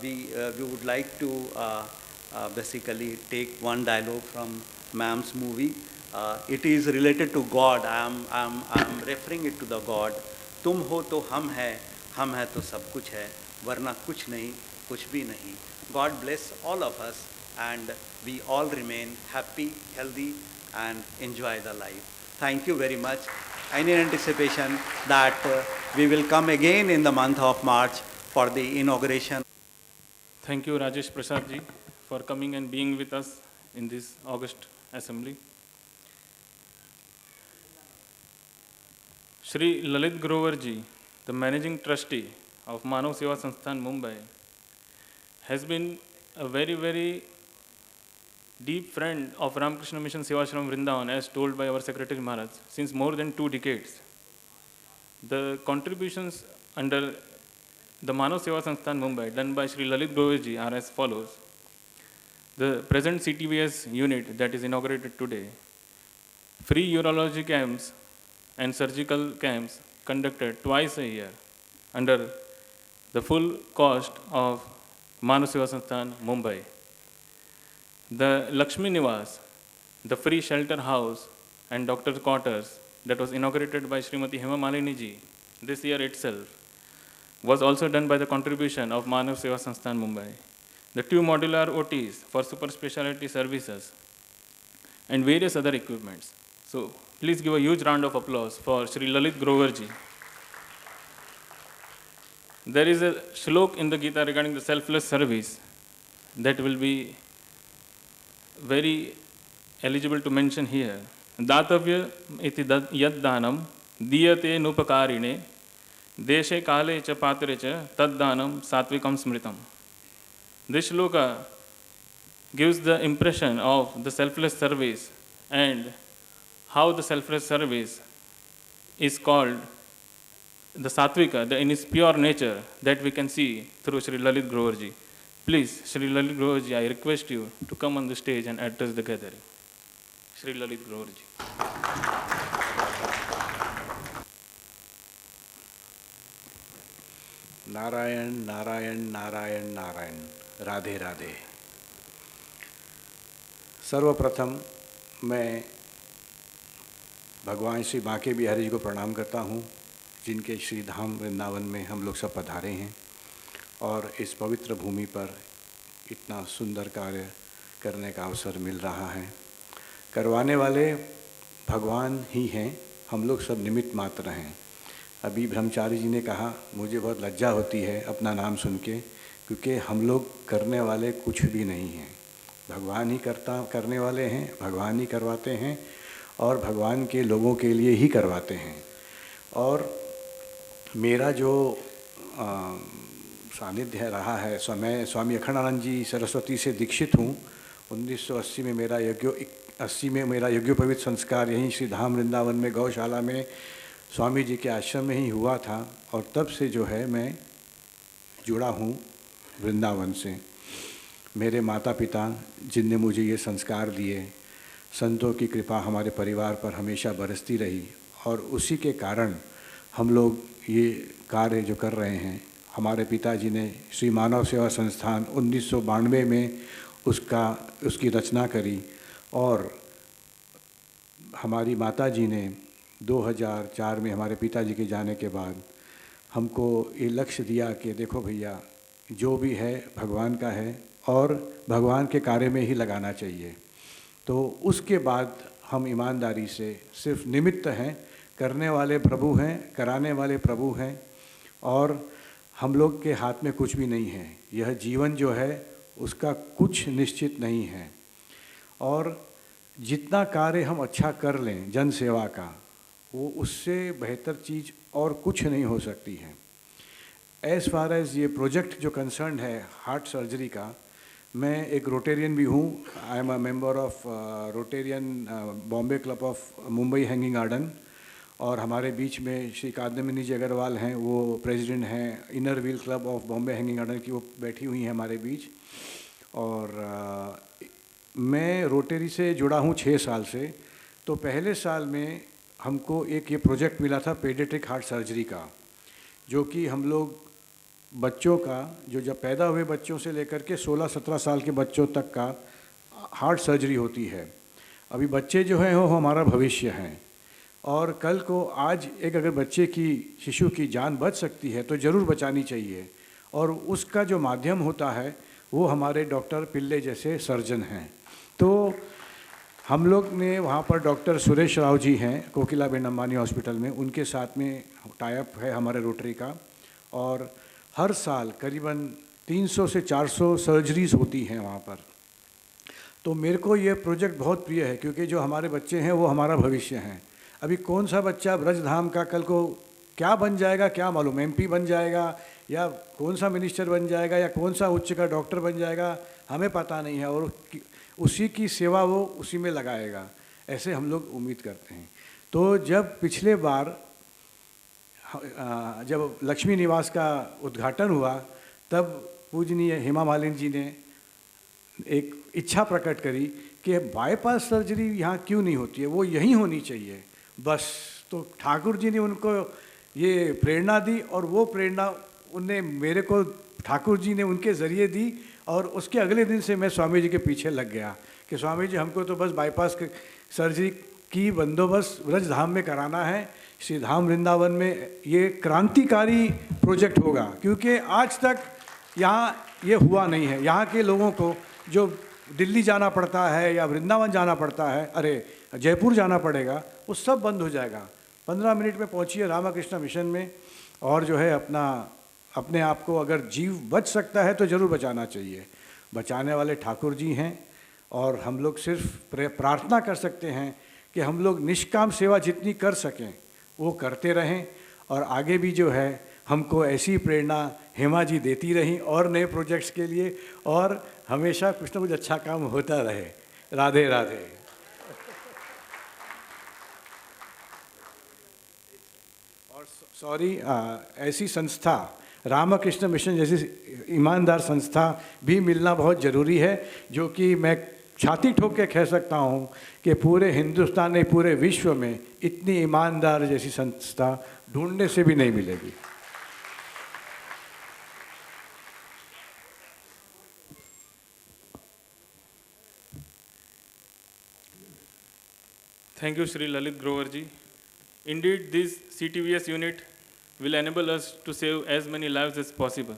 we would like to basically take one dialogue from ma'am's movie. It is related to God. I am referring it to the God. तुम हो तो हम है तो सब कुछ है, वरना कुछ नहीं, कुछ भी नहीं. God bless all of us, and we all remain happy, healthy, and enjoy the life. Thank you very much. And in anticipation that we will come again in the month of March for the inauguration. Thank you, Rajesh Prasad ji, for coming and being with us in this August assembly. Shri Lalit Grover ji, the managing trustee of Manav Seva Sansthan, Mumbai, has been a very, very deep friend of Ramakrishna Mission Sevashram Vrindavan, as told by our Secretary Maharaj, since more than 2 decades. The contributions under the Manav Seva Sansthan, Mumbai, done by Shri Lalit Grover ji, are as follows. The present CTVS unit that is inaugurated today, free urology camps and surgical camps conducted twice a year under the full cost of Manav Seva Sansthan, Mumbai. The Lakshmi Niwas, the free shelter house and doctor's quarters that was inaugurated by Srimati Hema Malini ji this year itself, was also done by the contribution of Manav Seva Sansthan, Mumbai. The 2 modular OTs for super specialty services and various other equipments. So please give a huge round of applause for Shri Lalit Grover ji. There is a shlok in the Gita regarding the selfless service that will be very eligible to mention here. Datavya iti yad danam diyate nupakarine deshe kale cha patre cha tad danam satvikam smritam. This shloka gives the impression of the selfless service and how the selfless service is called the Satvika, in its pure nature, that we can see through Shri Lalit Grover ji. Please, Shri Lalit Grover ji, I request you to come on the stage and address the gathering. Shri Lalit Grover ji. Narayan Narayan Narayan Narayan, Radhe Radhe. सर्वप्रथम मैं भगवान श्री बांके बिहारी जी को प्रणाम करता हूँ, जिनके श्री धाम वृंदावन में हम लोग सब पधारे हैं और इस पवित्र भूमि पर इतना सुंदर कार्य करने का अवसर मिल रहा है। करवाने वाले भगवान ही हैं, हम लोग सब निमित्त मात्र हैं। अभी ब्रह्मचारी जी ने कहा, मुझे बहुत लज्जा होती है अपना नाम सुन के, क्योंकि हम लोग करने वाले कुछ भी नहीं हैं। भगवान ही करने वाले हैं, भगवान ही करवाते हैं और भगवान के लोगों के लिए ही करवाते हैं। और मेरा जो सानिध्य रहा है, मैं स्वामी अखंडानंद जी सरस्वती से दीक्षित हूँ। 1980 में मेरा यज्ञोपवीत संस्कार यहीं श्री धाम वृंदावन में गौशाला में स्वामी जी के आश्रम में ही हुआ था, और तब से जो है मैं जुड़ा हूँ वृंदावन से। मेरे माता पिता जिनने मुझे ये संस्कार दिए, संतों की कृपा हमारे परिवार पर हमेशा बरसती रही, और उसी के कारण हम लोग ये कार्य जो कर रहे हैं। हमारे पिताजी ने श्री मानव सेवा संस्थान 1992 में उसकी रचना करी, और हमारी माताजी ने 2004 में हमारे पिताजी के जाने के बाद हमको ये लक्ष्य दिया कि देखो भैया, जो भी है भगवान का है और भगवान के कार्य में ही लगाना चाहिए। तो उसके बाद हम ईमानदारी से सिर्फ निमित्त हैं, करने वाले प्रभु हैं, कराने वाले प्रभु हैं, और हम लोग के हाथ में कुछ भी नहीं है। यह जीवन जो है उसका कुछ निश्चित नहीं है, और जितना कार्य हम अच्छा कर लें जन सेवा का, वो उससे बेहतर चीज़ और कुछ नहीं हो सकती है। एज़ फार एज़ ये प्रोजेक्ट जो कंसर्न है हार्ट सर्जरी का, मैं एक रोटेरियन भी हूँ। I am a member of Rotarian Bombay club of Mumbai hanging garden, और हमारे बीच में श्री कादम्बिनी जी अग्रवाल हैं, वो प्रेसिडेंट हैं inner wheel club of Bombay hanging garden की, वो बैठी हुई हैं हमारे बीच। और मैं रोटरी से जुड़ा हूँ 6 साल से। तो पहले साल में हमको एक ये प्रोजेक्ट मिला था पेडियाट्रिक हार्ट सर्जरी का, जो कि हम लोग बच्चों का, जो जब पैदा हुए बच्चों से लेकर के 16-17 साल के बच्चों तक का हार्ट सर्जरी होती है। अभी बच्चे जो हैं वो हमारा भविष्य हैं, और कल को आज एक अगर बच्चे की, शिशु की जान बच सकती है तो ज़रूर बचानी चाहिए, और उसका जो माध्यम होता है वो हमारे डॉक्टर पिल्ले जैसे सर्जन हैं। तो हम लोग ने वहाँ पर डॉक्टर सुरेश राव जी हैं कोकिलाबेन अंबानी हॉस्पिटल में, उनके साथ में टाइप है हमारे रोटरी का, और हर साल करीबन 300 से 400 सर्जरीज होती हैं वहाँ पर। तो मेरे को ये प्रोजेक्ट बहुत प्रिय है, क्योंकि जो हमारे बच्चे हैं वो हमारा भविष्य हैं। अभी कौन सा बच्चा ब्रजधाम का कल को क्या बन जाएगा क्या मालूम, MP बन जाएगा, या कौन सा मिनिस्टर बन जाएगा, या कौन सा उच्च का डॉक्टर बन जाएगा, हमें पता नहीं है, और उसी की सेवा वो उसी में लगाएगा, ऐसे हम लोग उम्मीद करते हैं। तो जब पिछले बार जब लक्ष्मी निवास का उद्घाटन हुआ, तब पूजनीय हेमा मालिनी जी ने एक इच्छा प्रकट करी कि बाईपास सर्जरी यहाँ क्यों नहीं होती है, वो यहीं होनी चाहिए बस। तो ठाकुर जी ने उनको ये प्रेरणा दी, और वो प्रेरणा उनने मेरे को, ठाकुर जी ने उनके ज़रिए दी, और उसके अगले दिन से मैं स्वामी जी के पीछे लग गया कि स्वामी जी हमको तो बस बाईपास सर्जरी की बंदोबस्त ब्रजधाम में कराना है, श्री धाम वृंदावन में ये क्रांतिकारी प्रोजेक्ट होगा, क्योंकि आज तक यहाँ ये हुआ नहीं है। यहाँ के लोगों को जो दिल्ली जाना पड़ता है या वृंदावन जाना पड़ता है, अरे जयपुर जाना पड़ेगा, वो सब बंद हो जाएगा। 15 मिनट में पहुँचिए रामकृष्ण मिशन में, और जो है अपने आप को अगर जीव बच सकता है तो ज़रूर बचाना चाहिए। बचाने वाले ठाकुर जी हैं, और हम लोग सिर्फ प्रार्थना कर सकते हैं कि हम लोग निष्काम सेवा जितनी कर सकें वो करते रहें, और आगे भी जो है हमको ऐसी प्रेरणा हेमा जी देती रहीं और नए प्रोजेक्ट्स के लिए, और हमेशा कुछ ना कुछ अच्छा काम होता रहे। राधे राधे। और सॉरी, ऐसी संस्था रामकृष्ण मिशन जैसी ईमानदार संस्था भी मिलना बहुत ज़रूरी है, जो कि मैं छाती ठोक के कह सकता हूँ कि पूरे हिंदुस्तान में, पूरे विश्व में इतनी ईमानदार जैसी संस्था ढूंढने से भी नहीं मिलेगी। Thank you, Sri Lalit Grover ji. Indeed, this CTVS unit will enable us to save as many lives as possible.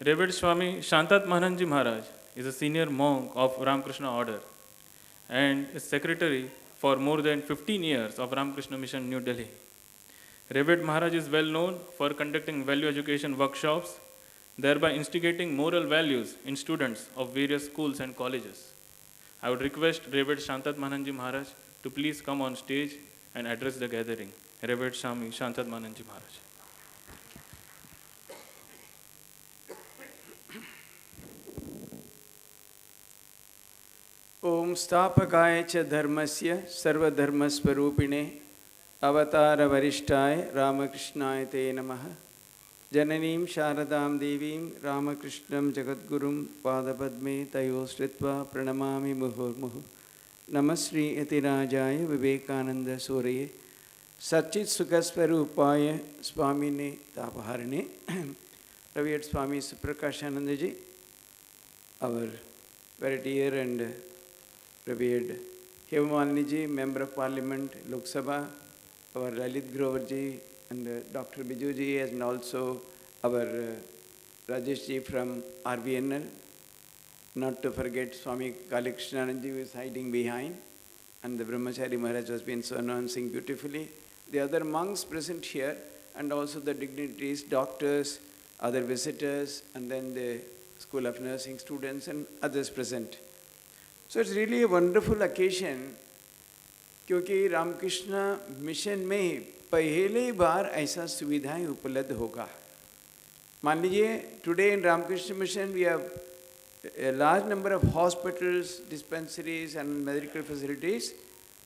Revered Swami Shantatmahananji Maharaj is a senior monk of Ramakrishna Order and is secretary for more than 15 years of Ramakrishna Mission, New Delhi. Revered Maharaj is well known for conducting value education workshops, thereby instigating moral values in students of various schools and colleges. I would request Revered Shantatmahananji Maharaj to please come on stage and address the gathering. Revered Swami Shantatmahananji Maharaj. ओम स्थापकाय च धर्मस्य सर्वधर्मस्वरूपिणे अवतार वरिष्ठाय रामकृष्णाय ते नमः। जननीं शारदां देवीं रामकृष्णं जगद्गुरुं पादपद्मे तयोः श्रित्वा प्रणमामि मुहुर्मुहुः। नमः श्री यतिराजाय विवेकानंद सूर्ये सच्चित् सुखस्वरूपाय स्वामिने तापहारिणे। Revered Swami Suprakash ji, our very dear and revered Hema Malini ji, Member of Parliament, Lok Sabha, our Lalit Grover ji, and Dr. Biju ji and also our Rajesh ji from RVNL. Not to forget Swami Kalikrishnanand ji who is hiding behind, and the Brahmachari Maharaj has been so announcing beautifully. The other monks present here, and also the dignitaries, doctors, other visitors, and then the School of Nursing students and others present. So it's really a wonderful occasion, क्योंकि Ramakrishna mission में पहली बार ऐसा सुविधाएं उपलब्ध होगा. मान लीजिए, today in Ramakrishna Mission we have a large number of hospitals, dispensaries and medical facilities.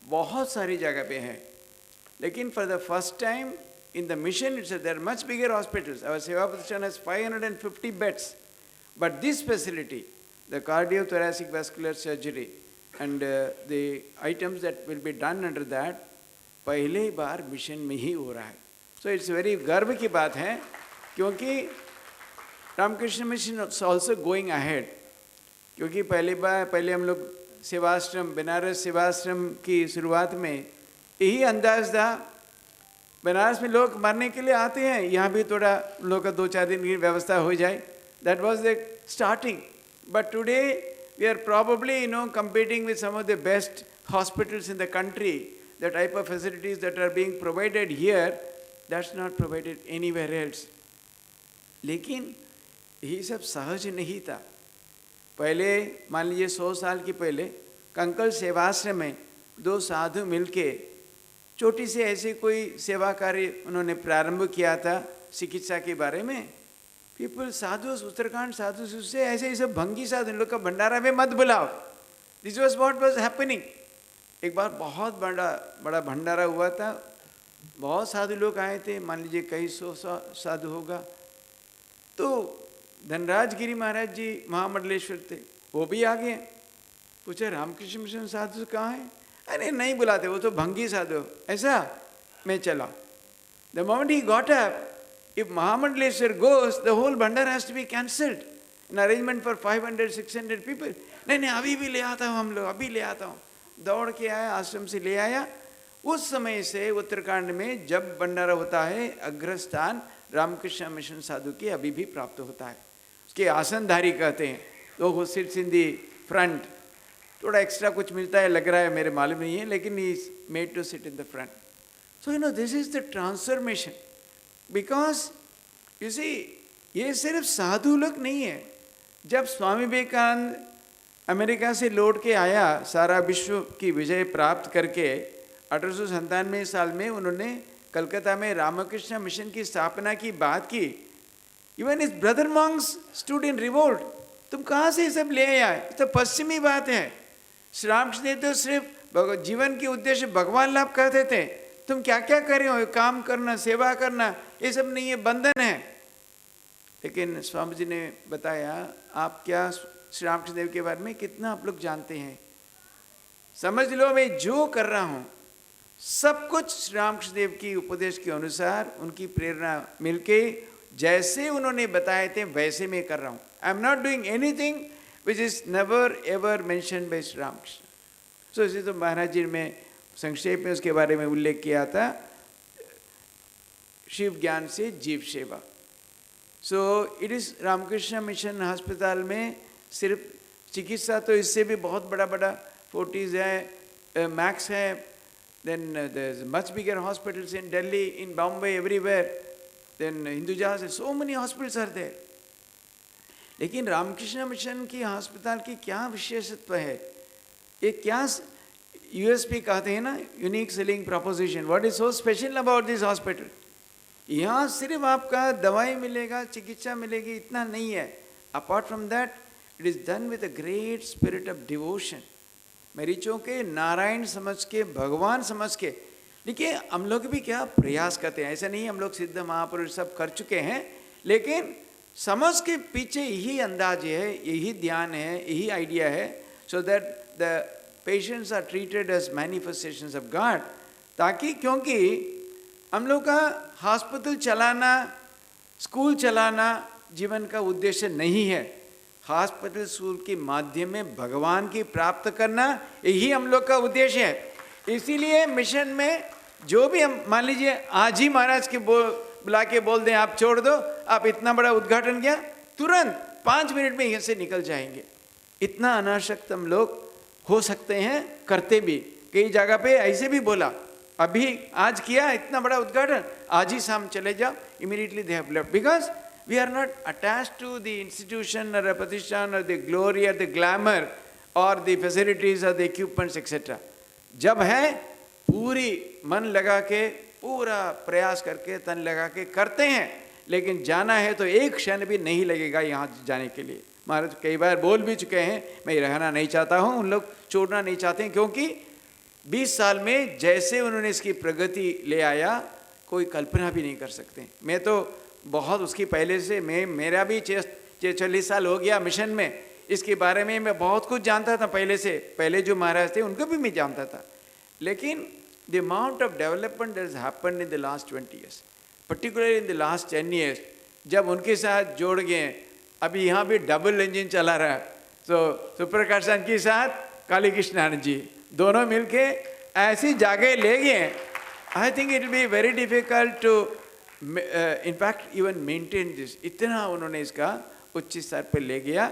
बहुत सारी जगह पे हैं. लेकिन for the first time in the mission itself, there are much bigger hospitals. Our Seva Pratishthan has 550 beds. But this facility, the cardiothoracic vascular surgery and the items that will be done under that, पहले बार mission में ही हो रहा है. So it's very गर्व की बात है, क्योंकि Ramakrishna Mission is also going ahead. क्योंकि पहले हम लोग सेवाश्रम, बनारस सेवाश्रम की शुरुआत में यही अंदाज था. बनारस में लोग मरने के लिए आते हैं, यहाँ भी थोड़ा लोग का 2-4 दिन की व्यवस्था हो जाए. That was the starting. But today we are probably, competing with some of the best hospitals in the country. The type of facilities that are being provided here, that's not provided anywhere else. लेकिन यही सब सहज नहीं था. पहले मान लीजिए 100 साल की पहले कंकल सेवाश्रम में 2 साधु मिलके छोटी सी ऐसे कोई सेवा कार्य उन्होंने प्रारंभ किया था चिकित्सा के बारे में. पीपल साधु, उत्तराखंड साधु से ऐसे ही सब भंगी साधु, इन लोग का भंडारा में मत बुलाओ. This was what was happening. एक बार बहुत बड़ा भंडारा हुआ था, बहुत साधु लोग आए थे, मान लीजिए कई 100 साधु होगा. तो धनराज गिरी महाराज जी महामंडलेश्वर थे, वो भी आ गए. पूछे रामकृष्ण मिशन साधु कहाँ हैं? अरे नहीं बुलाते, वो तो भंगी साधु. ऐसा मैं चला. The moment he got up, if Mahamandaleshwar goes, the whole bhandara has to be cancelled. An arrangement for 500-600 people. नहीं अभी भी ले आता हूँ, हम लोग अभी ले आता हूँ. दौड़ के आया, आश्रम से ले आया. उस समय से उत्तराखंड में जब भंडारा होता है, अग्रस्थान रामकृष्ण मिशन साधु के अभी भी प्राप्त होता है. उसके आसनधारी कहते हैं. तो वो सिट्स इन दी फ्रंट. थोड़ा एक्स्ट्रा कुछ मिलता है लग रहा है, मेरे मालूम नहीं है, लेकिन he is made to sit in the front. So this is the transformation. Because you see, ये सिर्फ साधु लोग नहीं है. जब स्वामी विवेकानंद अमेरिका से लौट के आया, सारा विश्व की विजय प्राप्त करके 1897 साल में उन्होंने कलकत्ता में रामकृष्ण मिशन की स्थापना की बात की. इवन इस brother Monks stood in revolt. तुम कहाँ से सब ले आए? तो पश्चिमी बात है. श्री रामकृष्ण देव तो सिर्फ जीवन के उद्देश्य भगवान लाभ करते थे. तुम क्या क्या कर रहे हो? काम करना, सेवा करना, ये सब नहीं, ये बंधन है. लेकिन स्वामी जी ने बताया, आप क्या श्री रामकृष्ण देव के बारे में कितना आप लोग जानते हैं? समझ लो, मैं जो कर रहा हूँ सब कुछ श्री रामकृष्ण देव की उपदेश के अनुसार, उनकी प्रेरणा मिलके जैसे उन्होंने बताए थे वैसे मैं कर रहा हूँ. I am not doing anything which is never ever mentioned by Shri Ramakrishna. सो इसे तो महाराज जी ने संक्षेप में उसके बारे में उल्लेख किया था, शिव ज्ञान से जीव सेवा. So it is Ramakrishna Mission अस्पताल में सिर्फ चिकित्सा, तो इससे भी बहुत बड़ा फोर्टिस है, मैक्स है. Then there is much bigger hospitals in Delhi, in Bombay, everywhere. Then Hinduja से so many hospitals are there. लेकिन रामकृष्ण मिशन की अस्पताल की क्या विशेषत्व है? ये क्या USP कहते हैं ना, unique selling proposition. What is so special about this hospital? यहाँ सिर्फ आपका दवाई मिलेगा, चिकित्सा मिलेगी, इतना नहीं है. Apart from that, it is done with a great spirit of devotion. मरीजों के नारायण समझ के, भगवान समझ के. देखिए, हम लोग भी क्या प्रयास करते हैं, ऐसा नहीं हम लोग सिद्ध महापुरुष सब कर चुके हैं, लेकिन समझ के पीछे यही अंदाज है, यही ध्यान है, यही आइडिया है. So that the patients are treated as manifestations of God. ताकि, क्योंकि हम लोग का हॉस्पिटल चलाना, स्कूल चलाना जीवन का उद्देश्य नहीं है. हॉस्पिटल स्कूल के माध्यम में भगवान की प्राप्त करना, यही हम लोग का उद्देश्य है. इसीलिए मिशन में जो भी हम मान लीजिए आज ही महाराज के बुला के बोल दें आप छोड़ दो, आप इतना बड़ा उद्घाटन किया, तुरंत 5 मिनट में यहाँ से निकल जाएंगे। इतना अनासक्त हम लोग हो सकते हैं, करते भी। कई जगह पे ऐसे भी बोला, अभी आज किया इतना बड़ा उद्घाटन, आज ही शाम चले जाओ, immediately they have left, because we are not attached to the institution और प्रतिष्ठान और द ग्लोरी और द ग्लैमर और द फैसिलिटीज और द इक्विपमेंट्स एक्सेट्रा। जब है पूरी मन लगा के, पूरा प्रयास करके, तन लगा के करते हैं, लेकिन जाना है तो एक क्षण भी नहीं लगेगा यहाँ जाने के लिए। महाराज कई बार बोल भी चुके हैं, मैं रहना नहीं चाहता हूँ, उन लोग छोड़ना नहीं चाहते हैं, क्योंकि 20 साल में जैसे उन्होंने इसकी प्रगति ले आया, कोई कल्पना भी नहीं कर सकते। मैं तो बहुत उसकी पहले से, मेरा भी 40 साल हो गया मिशन में, इसके बारे में मैं बहुत कुछ जानता था पहले से। पहले जो महाराज थे उनको भी मैं जानता था, लेकिन the amount of development that has happened in the last 20 years, particularly in the last 10 years, जब उनके साथ जोड़ गए, अभी यहाँ भी डबल इंजन चला रहा है, तो सुप्रकाशन के साथ काली कृष्णानंद जी दोनों मिलके ऐसी जगह ले गए। I think it will be very difficult to in fact even maintain this, इतना उन्होंने इसका उच्च स्तर पर ले गया।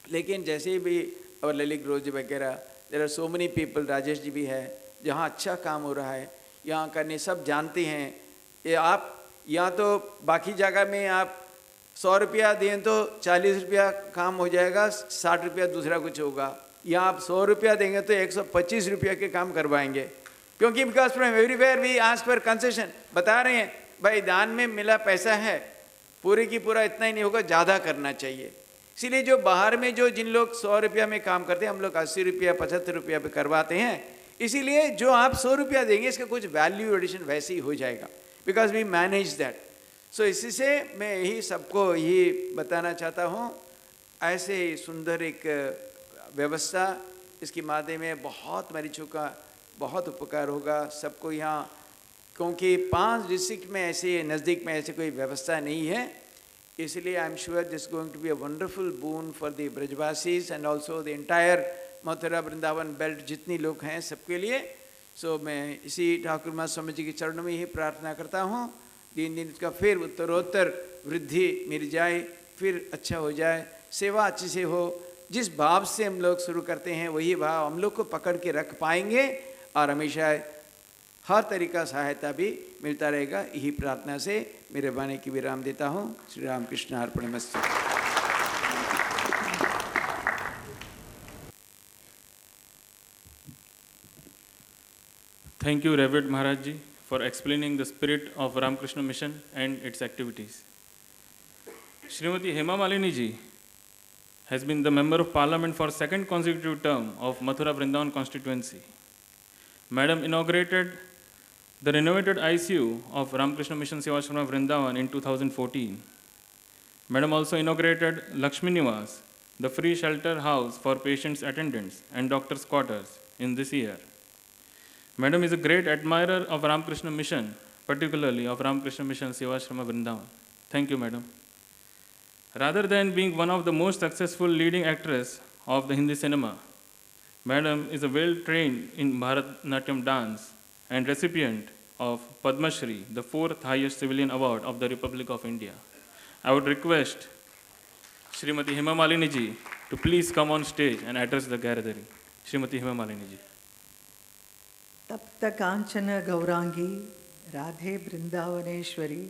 लेकिन जैसे भी और ललित ग्रोज वगैरह, there are so many people, Rajesh ji भी है, जहाँ अच्छा काम हो रहा है, यहाँ करने सब जानते हैं। ये आप यहाँ तो बाकी जगह में आप 100 रुपया दें तो 40 रुपया काम हो जाएगा, 60 रुपया दूसरा कुछ होगा। यहाँ आप 100 रुपया देंगे तो 125 रुपया के काम करवाएंगे, क्योंकि because from everywhere we ask for concession. बता रहे हैं भाई दान में मिला पैसा है, पूरे की पूरा इतना ही नहीं होगा, ज़्यादा करना चाहिए। इसीलिए जो बाहर में जो जिन लोग 100 रुपया में काम करते हैं, हम लोग 80 रुपया 75 रुपया पे करवाते हैं। इसीलिए जो आप 100 रुपया देंगे, इसका कुछ वैल्यू एडिशन वैसे ही हो जाएगा, बिकॉज वी मैनेज दैट। सो इसी से मैं यही सबको यही बताना चाहता हूँ, ऐसे सुंदर एक व्यवस्था, इसके माध्यम में बहुत मरीजों का बहुत उपकार होगा सबको यहाँ, क्योंकि 5 डिस्ट्रिक्ट में ऐसे नज़दीक में ऐसे कोई व्यवस्था नहीं है। इसलिए I am sure this going to be a wonderful boon for the Brajwasis and also the entire Mathura Vrindavan belt, जितनी लोग हैं सबके लिए। सो मैं इसी ठाकुर महाराज स्वामी जी के चरणों में ही प्रार्थना करता हूँ, दिन दिन इसका फिर उत्तरोत्तर वृद्धि मिल जाए, फिर अच्छा हो जाए, सेवा अच्छी से हो। जिस भाव से हम लोग शुरू करते हैं वही भाव हम लोग को पकड़ के रख पाएंगे, और हमेशा हर तरीका सहायता भी मिलता रहेगा। यही प्रार्थना से मेरे वाणी की विराम देता हूँ। Shri Ram Krishna अर्पणमस्तु। Thank you, Reverend Maharaj Ji, for explaining the spirit of Ramakrishna Mission and its activities. Srimati Hema Malini Ji has been the Member of Parliament for second consecutive term of Mathura Vrindavan constituency. Madam inaugurated the renovated ICU of Ramakrishna Mission Sevashrama Vrindavan in 2014. Madam also inaugurated Lakshmi Niwas, the free shelter house for patients' attendants and doctors' quarters in this year. Madam is a great admirer of Ramakrishna Mission, particularly of Ramakrishna Mission Sevashrama Vrindavan. Thank you, Madam. Rather than being one of the most successful leading actresses of the Hindi cinema, Madam is a well-trained in Bharatnatyam dance and recipient of Padma Shri, the 4th highest civilian award of the Republic of India. I would request Srimati Hema Malini Ji to please come on stage and address the gathering. Srimati Hema Malini Ji. तप्त कांचन गौरांगी राधे वृंदावनेश्वरी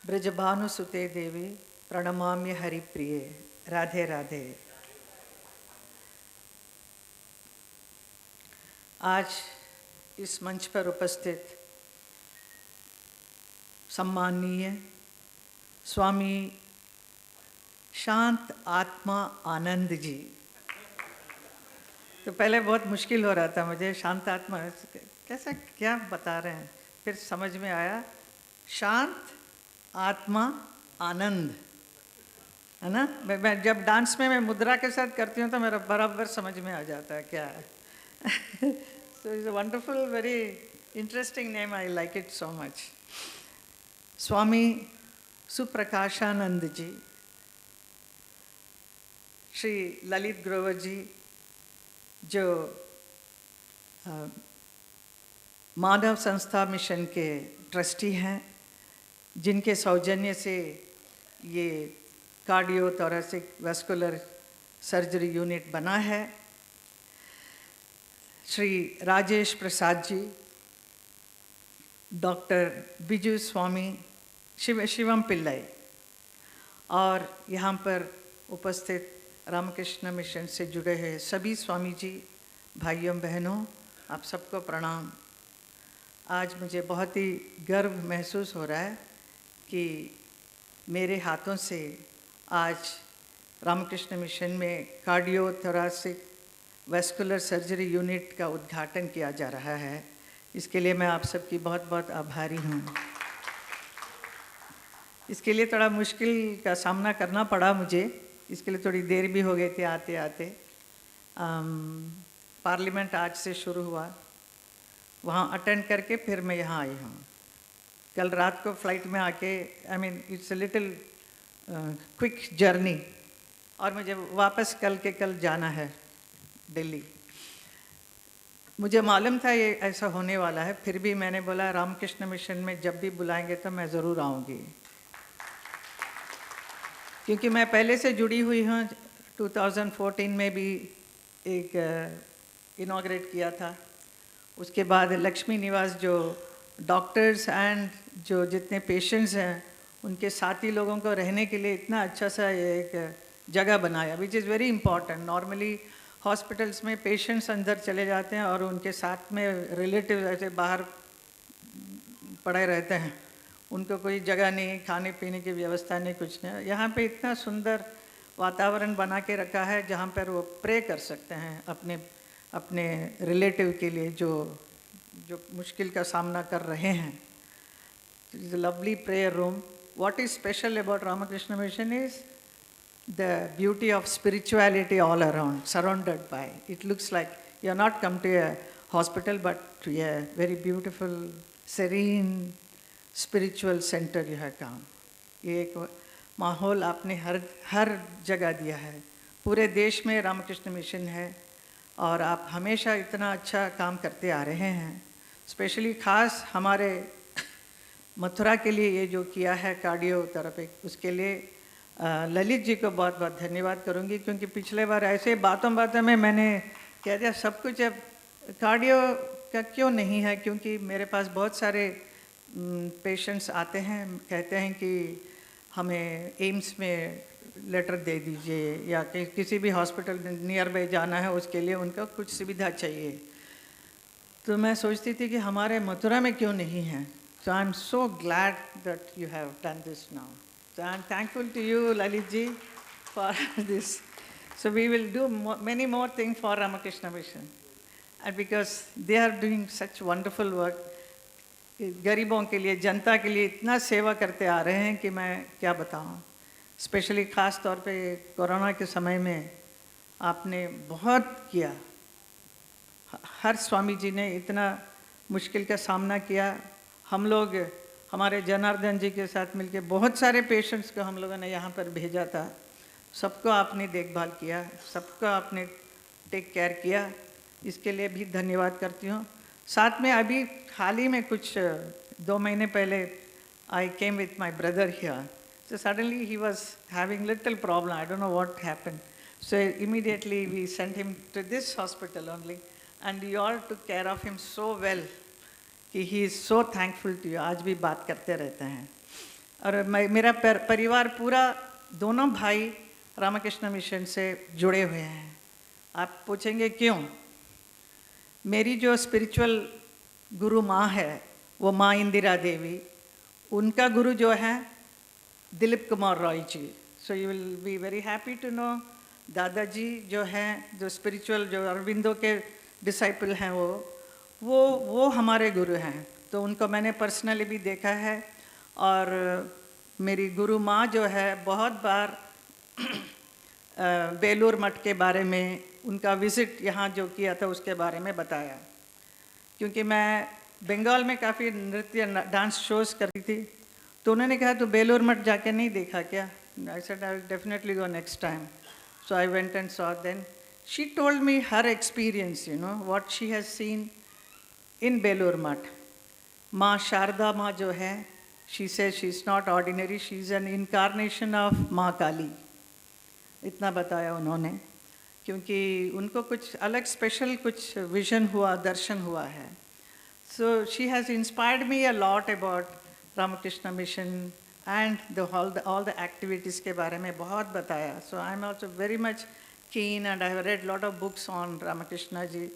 ब्रजभानुसुते देवी प्रणमाम्य हरिप्रिये। राधे राधे। आज इस मंच पर उपस्थित सम्माननीय स्वामी शांत आत्मा आनंद जी, तो पहले बहुत मुश्किल हो रहा था मुझे, शांत आत्मा कैसा क्या बता रहे हैं, फिर समझ में आया शांत आत्मा आनंद, है ना। मैं जब डांस में मैं मुद्रा के साथ करती हूँ तो मेरा बराबर समझ में आ जाता है क्या है। So it's a wonderful, very interesting name, I like it so much. Swami Suprakashananda ji, Shri Lalit Grover ji जो मानव संस्था मिशन के ट्रस्टी हैं, जिनके सौजन्य से ये cardio thoracic vascular surgery unit बना है। श्री राजेश प्रसाद जी, डॉक्टर बिजू स्वामी शिवम पिल्लाई और यहाँ पर उपस्थित रामकृष्ण मिशन से जुड़े हैं सभी स्वामी जी, भाइयों बहनों, आप सबको प्रणाम। आज मुझे बहुत ही गर्व महसूस हो रहा है कि मेरे हाथों से आज रामकृष्ण मिशन में cardio thoracic vascular surgery unit का उद्घाटन किया जा रहा है। इसके लिए मैं आप सबकी बहुत बहुत आभारी हूँ। इसके लिए थोड़ा मुश्किल का सामना करना पड़ा मुझे, इसके लिए थोड़ी देर भी हो गई थी आते आते। पार्लियामेंट आज से शुरू हुआ, वहाँ अटेंड करके फिर मैं यहाँ आई हूँ। कल रात को फ्लाइट में आके it's a little quick journey, और मुझे वापस कल के कल जाना है दिल्ली। मुझे मालूम था ये ऐसा होने वाला है, फिर भी मैंने बोला रामकृष्ण मिशन में जब भी बुलाएंगे तो मैं ज़रूर आऊँगी, क्योंकि मैं पहले से जुड़ी हुई हूँ। 2014 में भी एक इनॉग्रेट किया था। उसके बाद लक्ष्मी निवास जो डॉक्टर्स एंड जो जितने पेशेंट्स हैं उनके साथी लोगों को रहने के लिए इतना अच्छा सा एक जगह बनाया, which is very important. Normally hospitals में पेशेंट्स अंदर चले जाते हैं और उनके साथ में रिलेटिव ऐसे बाहर पड़े रहते हैं, उनको कोई जगह नहीं, खाने पीने की व्यवस्था नहीं, कुछ नहीं। यहाँ पे इतना सुंदर वातावरण बना के रखा है जहाँ पर वो प्रे कर सकते हैं अपने अपने रिलेटिव के लिए जो मुश्किल का सामना कर रहे हैं। It is a lovely prayer room. What is special about Ramakrishna Mission is the beauty of spirituality all around, surrounded by. It looks like you are not come to a hospital, but to a very beautiful, serene, spiritual center you have come. ये एक माहौल आपने हर जगह दिया है। पूरे देश में रामकृष्ण मिशन है और आप हमेशा इतना अच्छा काम करते आ रहे हैं। स्पेशली खास हमारे मथुरा के लिए ये जो किया है कार्डियो थेरेपी, उसके लिए ललित जी को बहुत बहुत धन्यवाद करूँगी, क्योंकि पिछले बार ऐसे बातों बातों में मैंने कह दिया सब कुछ अब कार्डियो का क्यों नहीं है, क्योंकि मेरे पास बहुत सारे पेशेंट्स आते हैं, कहते हैं कि हमें एम्स में लेटर दे दीजिए या किसी भी हॉस्पिटल नियर बाई जाना है, उसके लिए उनको कुछ सुविधा चाहिए। तो मैं सोचती थी कि हमारे मथुरा में क्यों नहीं है। So I'm so glad that you have done this now. So I'm thankful to you, Lalit ji, for this. So we will do many more things for Ramakrishna Mission. And because they are doing such wonderful work, गरीबों के लिए, जनता के लिए इतना सेवा करते आ रहे हैं कि मैं क्या बताऊं। स्पेशली ख़ास तौर पे कोरोना के समय में आपने बहुत किया। हर स्वामी जी ने इतना मुश्किल का सामना किया। हम लोग हमारे जनार्दन जी के साथ मिलके बहुत सारे पेशेंट्स को हम लोगों ने यहाँ पर भेजा था। सबको आपने देखभाल किया, सबको आपने टेक केयर किया, इसके लिए भी धन्यवाद करती हूँ। साथ में अभी हाल ही में कुछ 2 महीने पहले I came with my brother here, so suddenly he was having little problem, I don't know what happened, so immediately we sent him to this hospital only and you all took care of him so well कि he is so thankful to you. आज भी बात करते रहते हैं। और मेरा परिवार पूरा, दोनों भाई रामकृष्ण मिशन से जुड़े हुए हैं। आप पूछेंगे क्यों? मेरी जो स्पिरिचुअल गुरु माँ है वो माँ इंदिरा देवी, उनका गुरु जो है Dilip Kumar Roy ji. So you will be very happy to know दादाजी जो हैं, जो स्पिरिचुअल, जो अरविंदो के डिसाइपल हैं, वो हमारे गुरु हैं। तो उनको मैंने पर्सनली भी देखा है। और मेरी गुरु माँ जो है बहुत बार बेलूर मठ के बारे में, उनका विज़िट यहाँ जो किया था उसके बारे में बताया। क्योंकि मैं बंगाल में काफ़ी नृत्य डांस शोज़ करती थी, तो उन्होंने कहा तो बेलूर मठ जाके नहीं देखा क्या? I said I will definitely go next time. So I went and saw then she told me her experience, you know, what she has seen in Belur Math. माँ शारदा माँ जो है, she says she is not ordinary, she is an incarnation of माँ काली. इतना बताया उन्होंने, क्योंकि उनको कुछ अलग स्पेशल कुछ विजन हुआ, दर्शन हुआ है. So she has inspired me a lot about Ramakrishna Mission and all the activities के बारे में बहुत बताया. So I am also very much keen and I have read lot of books on Ramakrishna ji.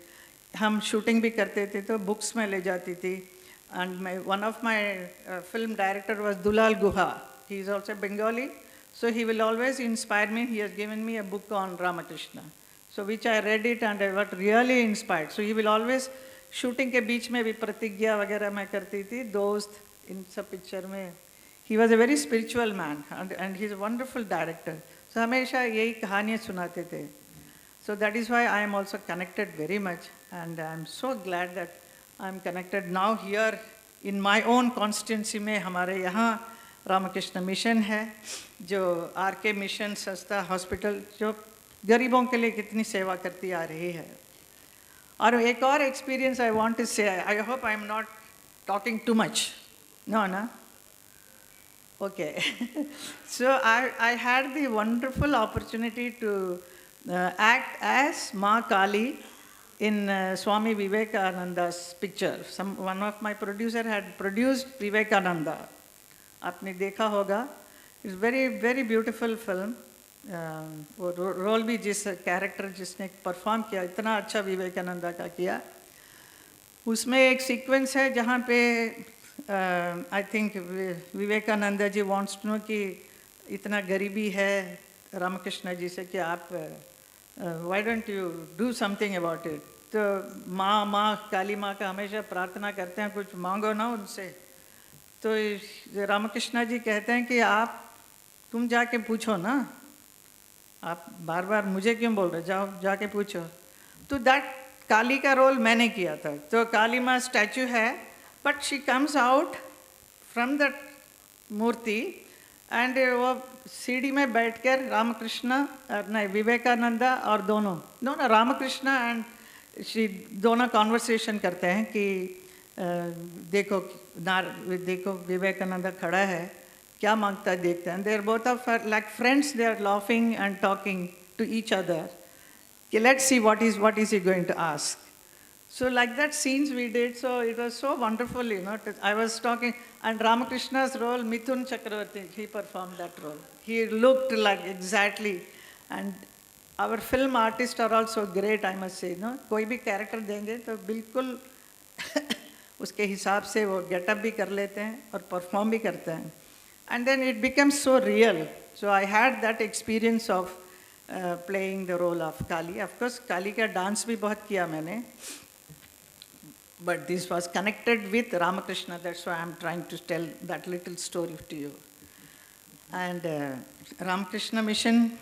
हम shooting भी करते थे तो books में ले जाती थी. And one of my film director was Dulal Guha. He is also Bengali. So he will always inspire me. He has given me a book on Ramakrishna. So which I read it and I got really inspired. So he will always, shooting के बीच में भी प्रतिज्ञा वगैरह मैं करती थी, दोस्त इन सब पिक्चर में. He was a very spiritual man and he is a wonderful director. So हमेशा यही कहानियाँ सुनाते थे. So that is why I am also connected very much and I am so glad that I am connected now here in my own constituency में. हमारे यहाँ Ramakrishna mission है, जो RK मिशन सस्ता हॉस्पिटल जो गरीबों के लिए कितनी सेवा करती आ रही है. और एक और experience I want to say, I hope I am not talking too much. No ना? Okay. So I had the wonderful opportunity to act as Ma Kali in Swami Vivekananda's picture. One of my producer had produced Vivekananda. आपने देखा होगा. It's very beautiful film. वो role भी जिस character जिसने perform किया, इतना अच्छा विवेकानंदा का किया. उसमें एक सीक्वेंस है जहाँ पे I think Vivekananda ji wants to know कि इतना गरीबी है रामकृष्ण जी से कि आप why don't you do something about it. तो माँ काली माँ का हमेशा प्रार्थना करते हैं, कुछ मांगो ना उनसे. तो रामकृष्ण जी कहते हैं कि तुम जाके पूछो ना, आप बार बार मुझे क्यों बोल रहे, जाओ जाके पूछो. तो दैट काली का रोल मैंने किया था. तो काली माँ स्टैचू है, but she comes out from that मूर्ति एंड वो सीढ़ी में बैठकर रामकृष्ण नहीं विवेकानंदा और दोनों रामकृष्ण एंड शी दोनों कॉन्वर्सेशन करते हैं कि देखो विवेकानंदा खड़ा है, क्या मांगता है देखते हैं. They are both of like friends, they are laughing and talking to each other कि let's see what is he going to ask. So like that scenes we did, so it was so wonderful, you know. I was talking, and Ramakrishna's role, Mithun Chakravarti, he performed that role. He looked like exactly, and our film artists are also great, I must say, no. कोई भी character देंगे तो बिल्कुल उसके हिसाब से वो getup भी कर लेते हैं और perform भी करते हैं. And then it becomes so real. So I had that experience of playing the role of Kali. Of course, Kali का dance भी बहुत किया मैंने. But this was connected with Ramakrishna, that's why I am trying to tell that little story to you. And Ramakrishna Mission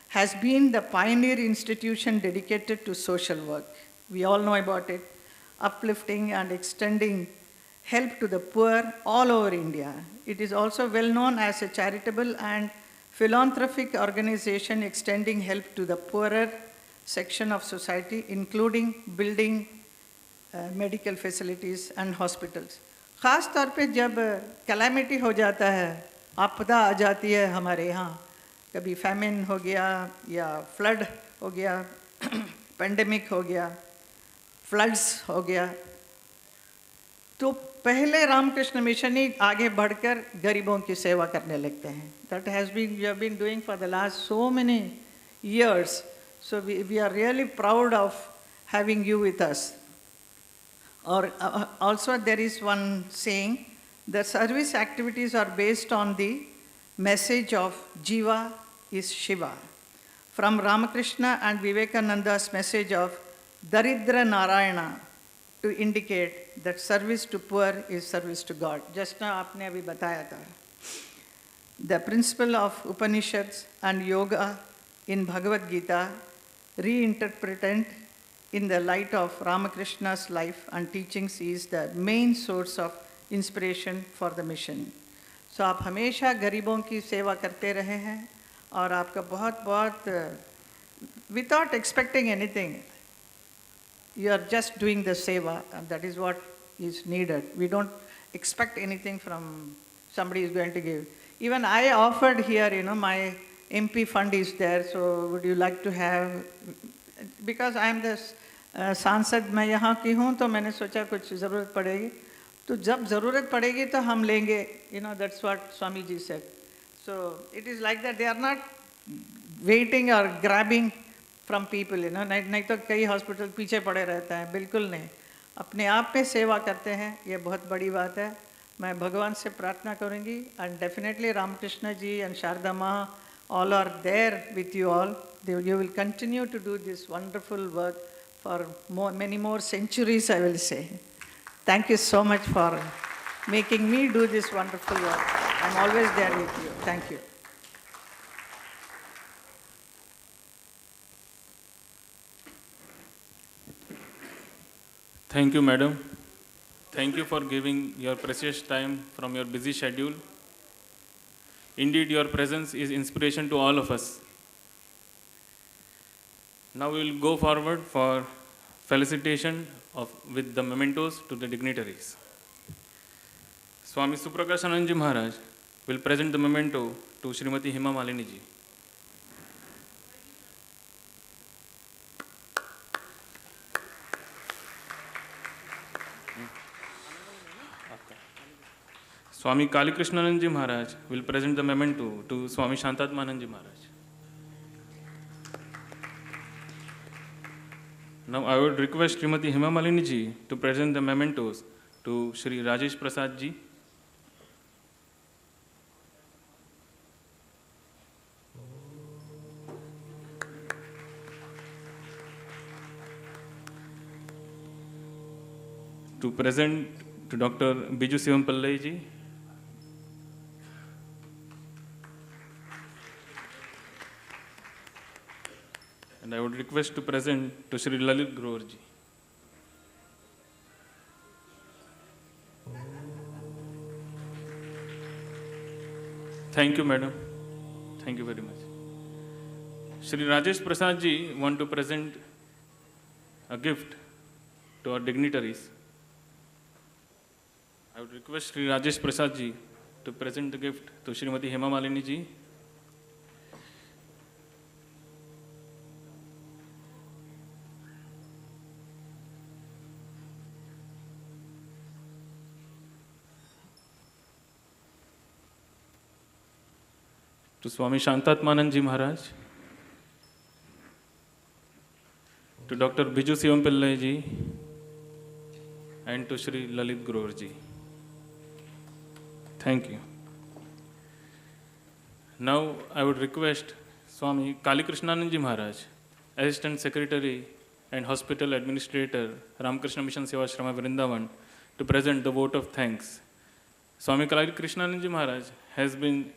has been the pioneer institution dedicated to social work. We all know about it, uplifting and extending help to the poor all over India. It is also well known as a charitable and philanthropic organization extending help to the poorer section of society, including building medical facilities and hospitals. ख़ास तौर पे जब calamity हो जाता है, आपदा आ जाती है हमारे यहाँ, कभी फैमिन हो गया या फ्लड हो गया, पेंडेमिक हो गया, फ्लड्स हो गया, तो पहले रामकृष्ण मिशन ही आगे बढ़कर गरीबों की सेवा करने लगते हैं. That has been we have been doing for the last so many years. So we are really proud of having you with us. Or also there is one saying, the service activities are based on the message of Jiva is Shiva. From Ramakrishna and Vivekananda's message of Daridra Narayana to indicate that service to poor is service to God. Just now aapne abhi bataya tha. The principle of Upanishads and yoga in Bhagavad Gita reinterpreted in the light of Ramakrishna's life and teachings is the main source of inspiration for the mission. So आप हमेशा गरीबों की सेवा करते रहे हैं और आपका बहुत बहुत without expecting anything, you are just doing the seva, and that is what is needed. We don't expect anything from somebody is going to give. Even I offered here, my MP fund is there, so would you like to have, because I am the सांसद मैं यहाँ की हूँ, तो मैंने सोचा कुछ ज़रूरत पड़ेगी, तो जब ज़रूरत पड़ेगी तो हम लेंगे, that's what Swami ji said. So it is like that, they are not waiting or grabbing from people, नहीं तो कई हॉस्पिटल पीछे पड़े रहते हैं, बिल्कुल नहीं, अपने आप में सेवा करते हैं, ये बहुत बड़ी बात है. मैं भगवान से प्रार्थना करूँगी, and definitely Ramakrishna ji and Sharda Ma, all are there with you all. You will continue to do this wonderful work for many more centuries, I will say. Thank you so much for making me do this wonderful work. I'm always there with you. Thank you. Thank you, madam. Thank you for giving your precious time from your busy schedule. Indeed, your presence is inspiration to all of us. Now we will go forward for felicitation with the mementos to the dignitaries. Swami Suprakash Ji Maharaj will present the memento to Srimati Hema Malini ji. Swami Kali Krishnanand Ji Maharaj will present the memento to Swami Shantatmanand Ji Maharaj. Now I would request Srimati Hema Malini ji to present the mementos to Shri Rajesh Prasad ji. To present to Dr. Biju Sivam Pillai ji. And I would request to present to Shri Lalit Grover ji. Thank you, madam. Thank you very much. Shri Rajesh Prasad ji want to present a gift to our dignitaries. I would request Shri Rajesh Prasad ji to present the gift to Srimati Hema Malini ji. To Swami Shantatmanand Ji Maharaj, to Dr. Biju Sivam Pillai ji, and to Shri Lalit Grover ji. Thank you. Now I would request Swami Kali Krishnanand Ji Maharaj, Assistant Secretary and Hospital Administrator, Ramakrishna Mission Sevashrama Vrindavan, to present the vote of thanks. Swami Kali Krishnanand Ji Maharaj has been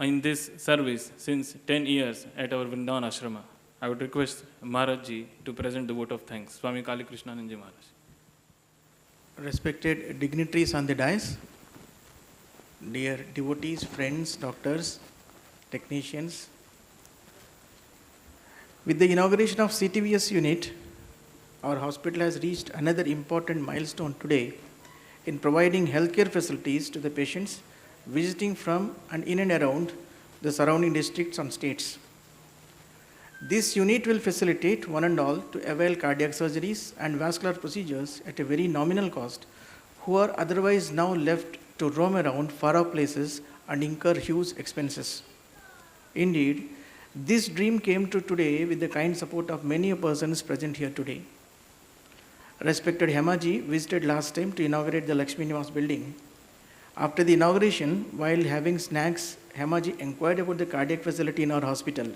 in this service since 10 years at our Vrindavan Ashrama. I would request Maharaj ji to present the vote of thanks. Swami Kali Krishnanand Ji Maharaj. Respected dignitaries on the dais, dear devotees, friends, doctors, technicians, with the inauguration of CTVS unit, our hospital has reached another important milestone today in providing healthcare facilities to the patients visiting from and in and around the surrounding districts and states. This unit will facilitate one and all to avail cardiac surgeries and vascular procedures at a very nominal cost, who are otherwise now left to roam around far-off places and incur huge expenses. Indeed, this dream came true today with the kind support of many persons present here today. Respected Hemaji visited last time to inaugurate the Lakshmi Nivas building. After the inauguration, while having snacks, Hemaji inquired about the cardiac facility in our hospital.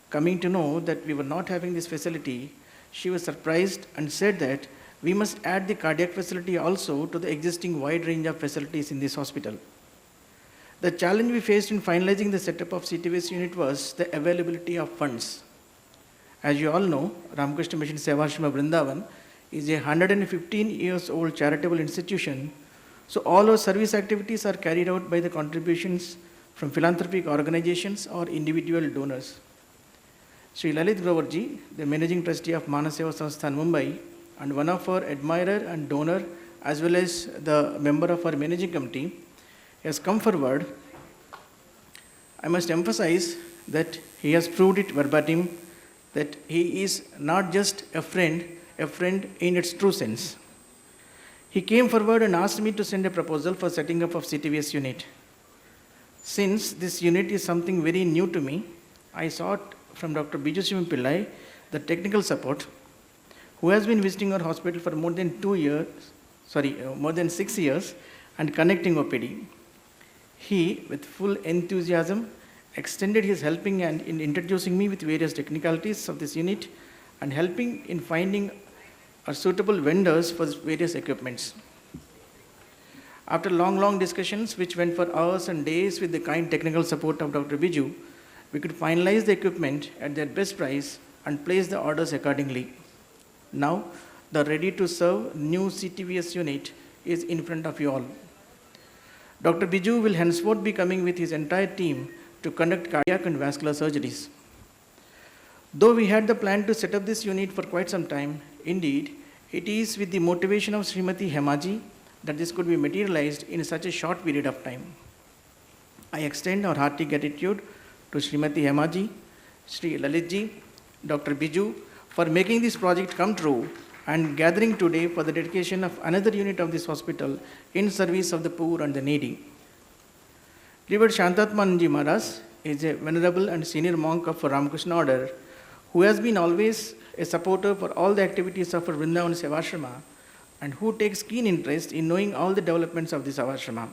Coming to know that we were not having this facility, she was surprised and said that we must add the cardiac facility also to the existing wide range of facilities in this hospital. The challenge we faced in finalizing the setup of CTVS unit was the availability of funds. As you all know, Ramakrishna Mission Sevashrama Vrindavan is a 115 years old charitable institution. So all our service activities are carried out by the contributions from philanthropic organizations or individual donors. Sri Lalit Groverji, the Managing Trustee of Manaseva Sansthan Mumbai, and one of our admirer and donor, as well as the member of our managing committee, has come forward. I must emphasize that he has proved it verbatim that he is not just a friend in its true sense. He came forward and asked me to send a proposal for setting up of CTVS unit. Since this unit is something very new to me, I sought from Dr. Biju Sivam Pillai the technical support, who has been visiting our hospital for more than 6 years and connecting OPD. He, with full enthusiasm, extended his helping hand in introducing me with various technicalities of this unit and helping in finding suitable vendors for various equipments. After long discussions, which went for hours and days with the kind technical support of Dr. Biju, we could finalize the equipment at their best price and place the orders accordingly. Now, the ready-to-serve new CTVS unit is in front of you all. Dr. Biju will henceforth be coming with his entire team to conduct cardiac and vascular surgeries. Though we had the plan to set up this unit for quite some time, indeed, it is with the motivation of Srimati Hemaji that this could be materialized in such a short period of time. I extend our hearty gratitude to Srimati Hemaji, Sri Lalitji, Dr. Biju for making this project come true and gathering today for the dedication of another unit of this hospital in service of the poor and the needy. Revered Shantatmananji Maharaj is a venerable and senior monk of Ramakrishna order who has been always a supporter for all the activities of Vrindavan Sevashrama and who takes keen interest in knowing all the developments of this Sevashrama.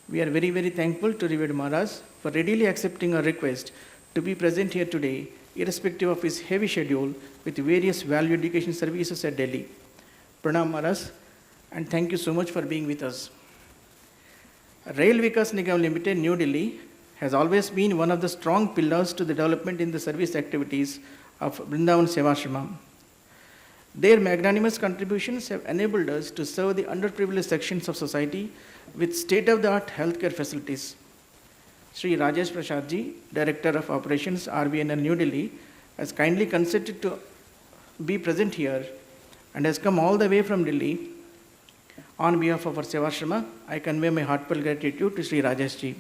We are very, very thankful to Revered Maharaj for readily accepting our request to be present here today, irrespective of his heavy schedule with various value education services at Delhi. Pranam Maharaj, and thank you so much for being with us. Rail Vikas Nigam Limited, New Delhi, has always been one of the strong pillars to the development in the service activities of Vrindavan Sevashrama. Their magnanimous contributions have enabled us to serve the underprivileged sections of society with state-of-the-art healthcare facilities. Sri Rajesh Prasadji, Director of Operations, RVNL New Delhi, has kindly consented to be present here and has come all the way from Delhi. On behalf of our Sevashrama, I convey my heartfelt gratitude to Sri Rajesh Ji.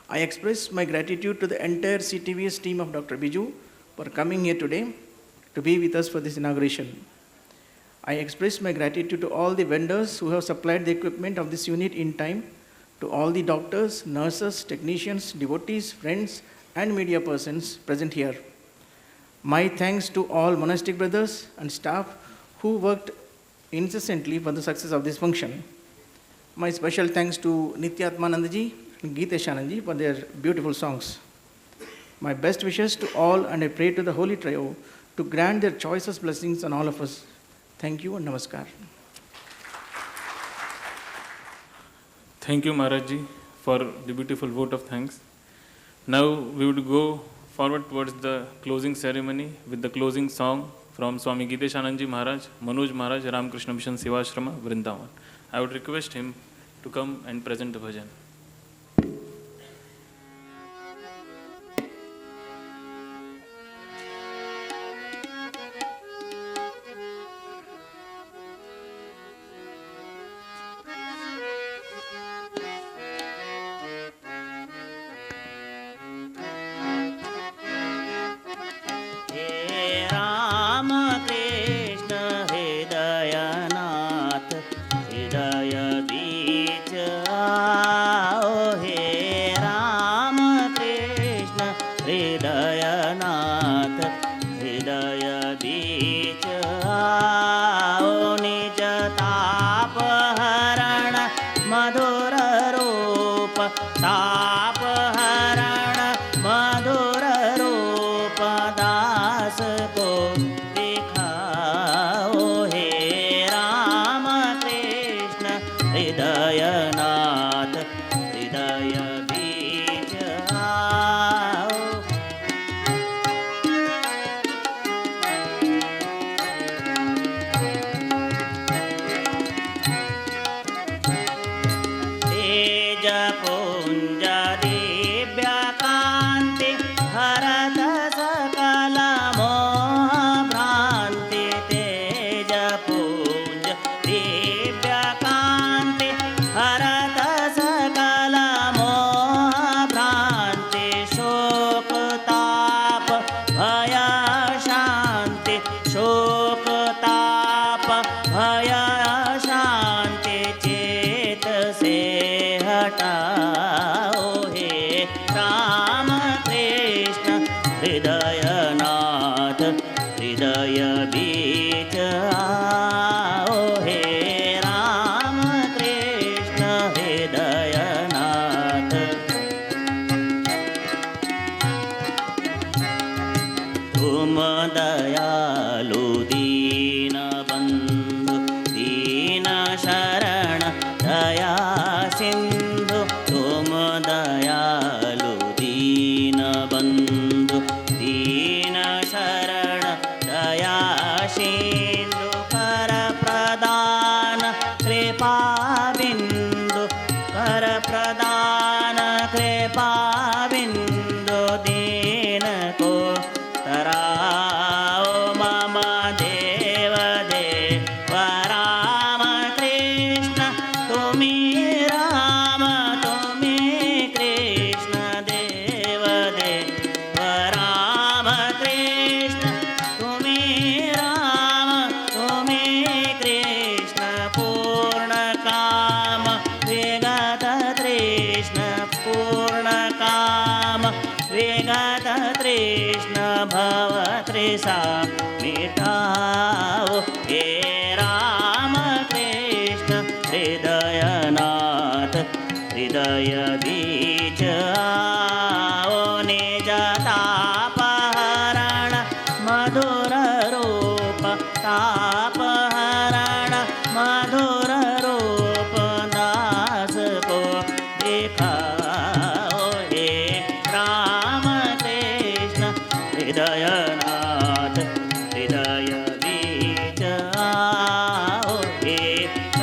I express my gratitude to the entire CTVS team of Dr. Biju for coming here today to be with us for this inauguration. I express my gratitude to all the vendors who have supplied the equipment of this unit in time, to all the doctors, nurses, technicians, devotees, friends, and media persons present here. My thanks to all monastic brothers and staff who worked incessantly for the success of this function. My special thanks to Nityatmanandaji and Geeteshananji for their beautiful songs. My best wishes to all, and I pray to the Holy Trio to grant their choicest blessings on all of us. Thank you and namaskar. Thank you, Maharajji, for the beautiful vote of thanks. Now we would go forward towards the closing ceremony with the closing song from Swami Geeteshananji Maharaj, Manoj Maharaj, Ramakrishna Mission Sevashrama, Vrindavan. I would request him to come and present the bhajan. हृदय बीच क्लेशा मिटाओ हे राम कृष्ण हृदयनाथ हृदय बीच आओ निज तापहरण मधुर रूप तापहरण मधुर रूप दास को दिखाओ हे राम कृष्ण हृदयनाथ हृदय बीच आओ हे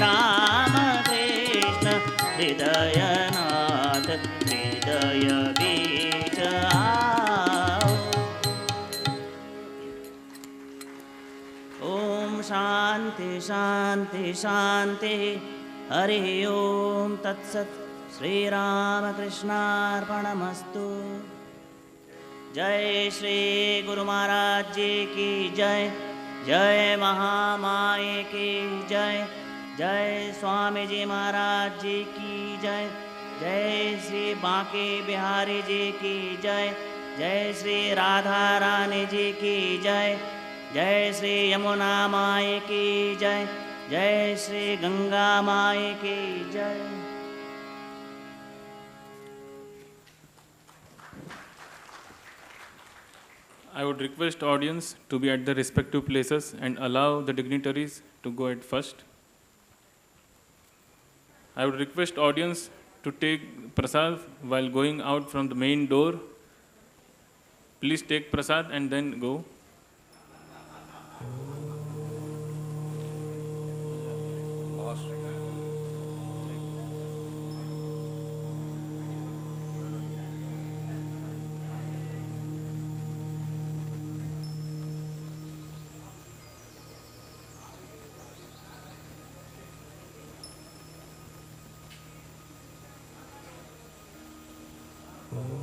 राम कृष्ण हृदयनाथ हृदय बीच आओ। ओम शांति शांति शांति हरि ओम तत्सत् श्री राम कृष्णार्पणमस्तु। जय श्री गुरु महाराज जी की जय। जय महामाई की जय। जय स्वामी जी महाराज जी की जय। जय श्री बांके बिहारी जी की जय। जय श्री राधा रानी जी की जय। जय श्री यमुना माई की जय। जय श्री गंगा माई की जय। I would request audience to be at the respective places and allow the dignitaries to go at first. I would request audience to take prasad while going out from the main door. Please take prasad and then go. Oh.